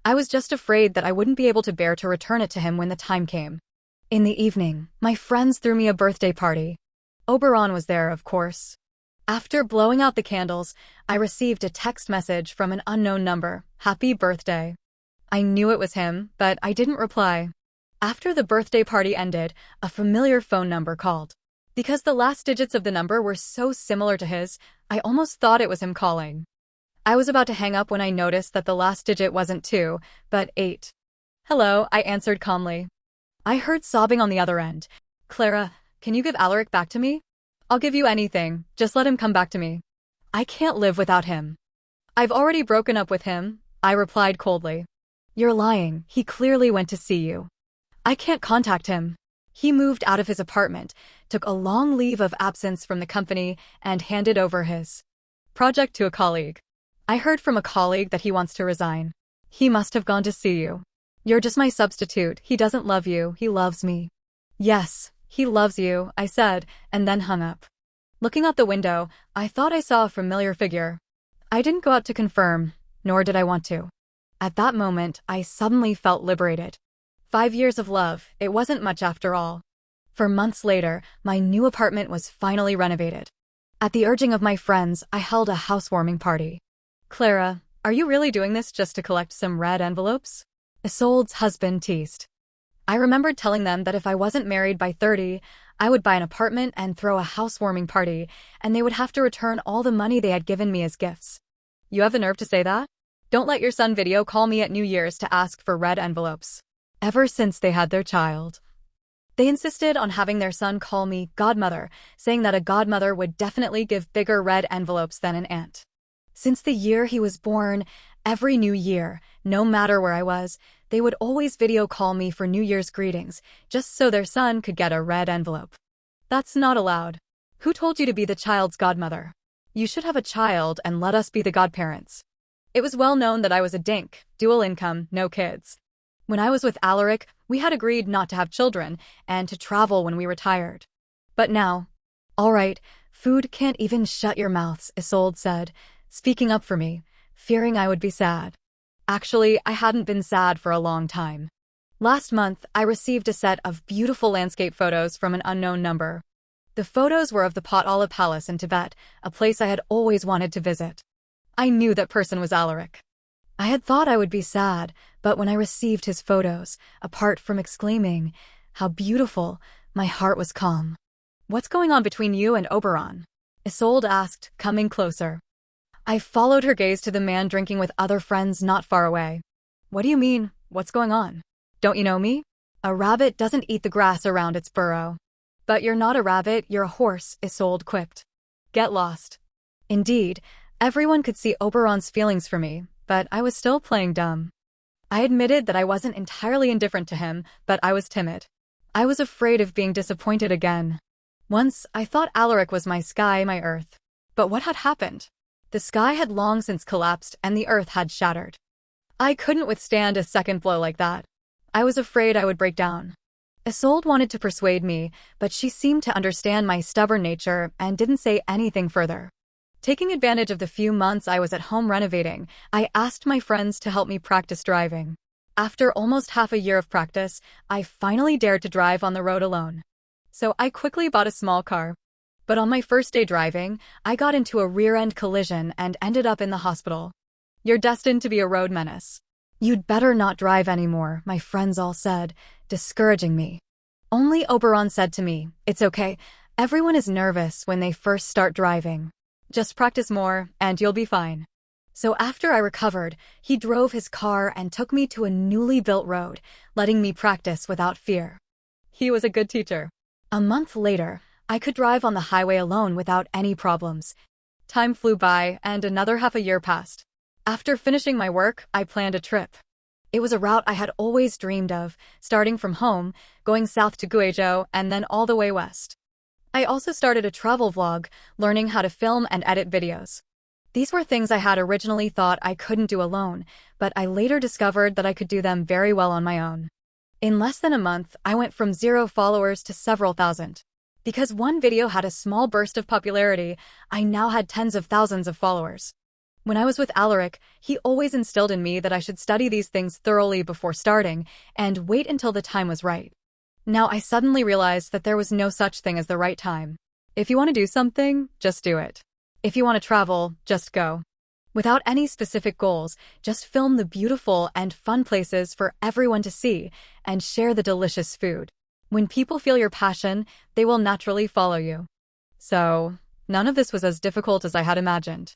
S1: I was just afraid that I wouldn't be able to bear to return it to him when the time came. In the evening, my friends threw me a birthday party. Oberon was there, of course. After blowing out the candles, I received a text message from an unknown number, Happy birthday. I knew it was him, but I didn't reply. After the birthday party ended, a familiar phone number called. Because the last digits of the number were so similar to his, I almost thought it was him calling. I was about to hang up when I noticed that the last digit wasn't 2, but 8. Hello, I answered calmly. I heard sobbing on the other end. Clara, can you give Alaric back to me? I'll give you anything, just let him come back to me. I can't live without him. I've already broken up with him, I replied coldly. You're lying, he clearly went to see you. I can't contact him. He moved out of his apartment, took a long leave of absence from the company, and handed over his project to a colleague. I heard from a colleague that he wants to resign. He must have gone to see you. You're just my substitute, he doesn't love you, he loves me. Yes, he loves you, I said, and then hung up. Looking out the window, I thought I saw a familiar figure. I didn't go out to confirm, nor did I want to. At that moment, I suddenly felt liberated. 5 years of love, it wasn't much after all. For months later, my new apartment was finally renovated. At the urging of my friends, I held a housewarming party. Clara, are you really doing this just to collect some red envelopes? Isolde's husband teased. I remembered telling them that if I wasn't married by 30, I would buy an apartment and throw a housewarming party, and they would have to return all the money they had given me as gifts. You have the nerve to say that? Don't let your son video call me at New Year's to ask for red envelopes. Ever since they had their child, they insisted on having their son call me godmother, saying that a godmother would definitely give bigger red envelopes than an aunt. Since the year he was born, every new year, no matter where I was, they would always video call me for New Year's greetings, just so their son could get a red envelope. That's not allowed. Who told you to be the child's godmother? You should have a child and let us be the godparents. It was well known that I was a dink, dual income, no kids. When I was with Alaric, we had agreed not to have children and to travel when we retired. But now, all right, food can't even shut your mouths, Isolde said, speaking up for me, fearing I would be sad. Actually, I hadn't been sad for a long time. Last month, I received a set of beautiful landscape photos from an unknown number. The photos were of the Potala Palace in Tibet, a place I had always wanted to visit. I knew that person was Alaric. I had thought I would be sad, but when I received his photos, apart from exclaiming, "How beautiful," my heart was calm. "What's going on between you and Oberon?" Isolde asked, coming closer. I followed her gaze to the man drinking with other friends not far away. "What do you mean? What's going on? Don't you know me? A rabbit doesn't eat the grass around its burrow." "But you're not a rabbit, you're a horse," Isolde quipped. "Get lost." Indeed, everyone could see Oberon's feelings for me, but I was still playing dumb. I admitted that I wasn't entirely indifferent to him, but I was timid. I was afraid of being disappointed again. Once, I thought Alaric was my sky, my earth. But what had happened? The sky had long since collapsed and the earth had shattered. I couldn't withstand a second blow like that. I was afraid I would break down. Isolde wanted to persuade me, but she seemed to understand my stubborn nature and didn't say anything further. Taking advantage of the few months I was at home renovating, I asked my friends to help me practice driving. After almost half a year of practice, I finally dared to drive on the road alone. So I quickly bought a small car. But on my first day driving, I got into a rear-end collision and ended up in the hospital. "You're destined to be a road menace. You'd better not drive anymore," my friends all said, discouraging me. Only Oberon said to me, "It's okay. Everyone is nervous when they first start driving. Just practice more, and you'll be fine." So after I recovered, he drove his car and took me to a newly built road, letting me practice without fear. He was a good teacher. A month later, I could drive on the highway alone without any problems. Time flew by, and another half a year passed. After finishing my work, I planned a trip. It was a route I had always dreamed of, starting from home, going south to Guizhou, and then all the way west. I also started a travel vlog, learning how to film and edit videos. These were things I had originally thought I couldn't do alone, but I later discovered that I could do them very well on my own. In less than a month, I went from 0 followers to several thousand. Because one video had a small burst of popularity, I now had tens of thousands of followers. When I was with Alaric, he always instilled in me that I should study these things thoroughly before starting and wait until the time was right. Now I suddenly realized that there was no such thing as the right time. If you want to do something, just do it. If you want to travel, just go. Without any specific goals, just film the beautiful and fun places for everyone to see and share the delicious food. When people feel your passion, they will naturally follow you. So, none of this was as difficult as I had imagined.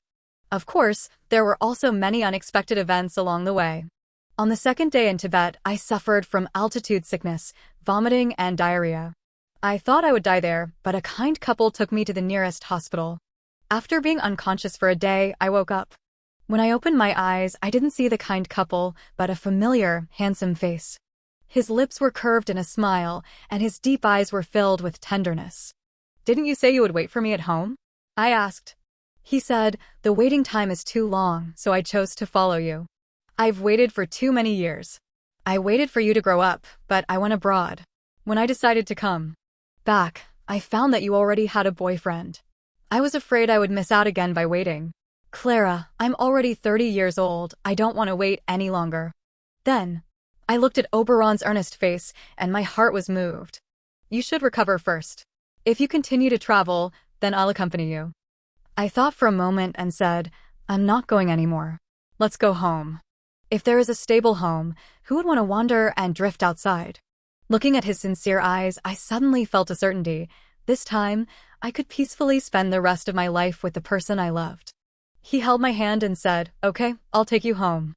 S1: Of course, there were also many unexpected events along the way. On the second day in Tibet, I suffered from altitude sickness, vomiting, and diarrhea. I thought I would die there, but a kind couple took me to the nearest hospital. After being unconscious for a day, I woke up. When I opened my eyes, I didn't see the kind couple, but a familiar, handsome face. His lips were curved in a smile, and his deep eyes were filled with tenderness. "Didn't you say you would wait for me at home?" I asked. He said, "The waiting time is too long, so I chose to follow you. I've waited for too many years. I waited for you to grow up, but I went abroad. When I decided to come back, I found that you already had a boyfriend. I was afraid I would miss out again by waiting. Clara, I'm already 30 years old. I don't want to wait any longer." Then, I looked at Oberon's earnest face, and my heart was moved. "You should recover first. If you continue to travel, then I'll accompany you." I thought for a moment and said, "I'm not going anymore. Let's go home." If there is a stable home, who would want to wander and drift outside? Looking at his sincere eyes, I suddenly felt a certainty. This time, I could peacefully spend the rest of my life with the person I loved. He held my hand and said, "Okay, I'll take you home."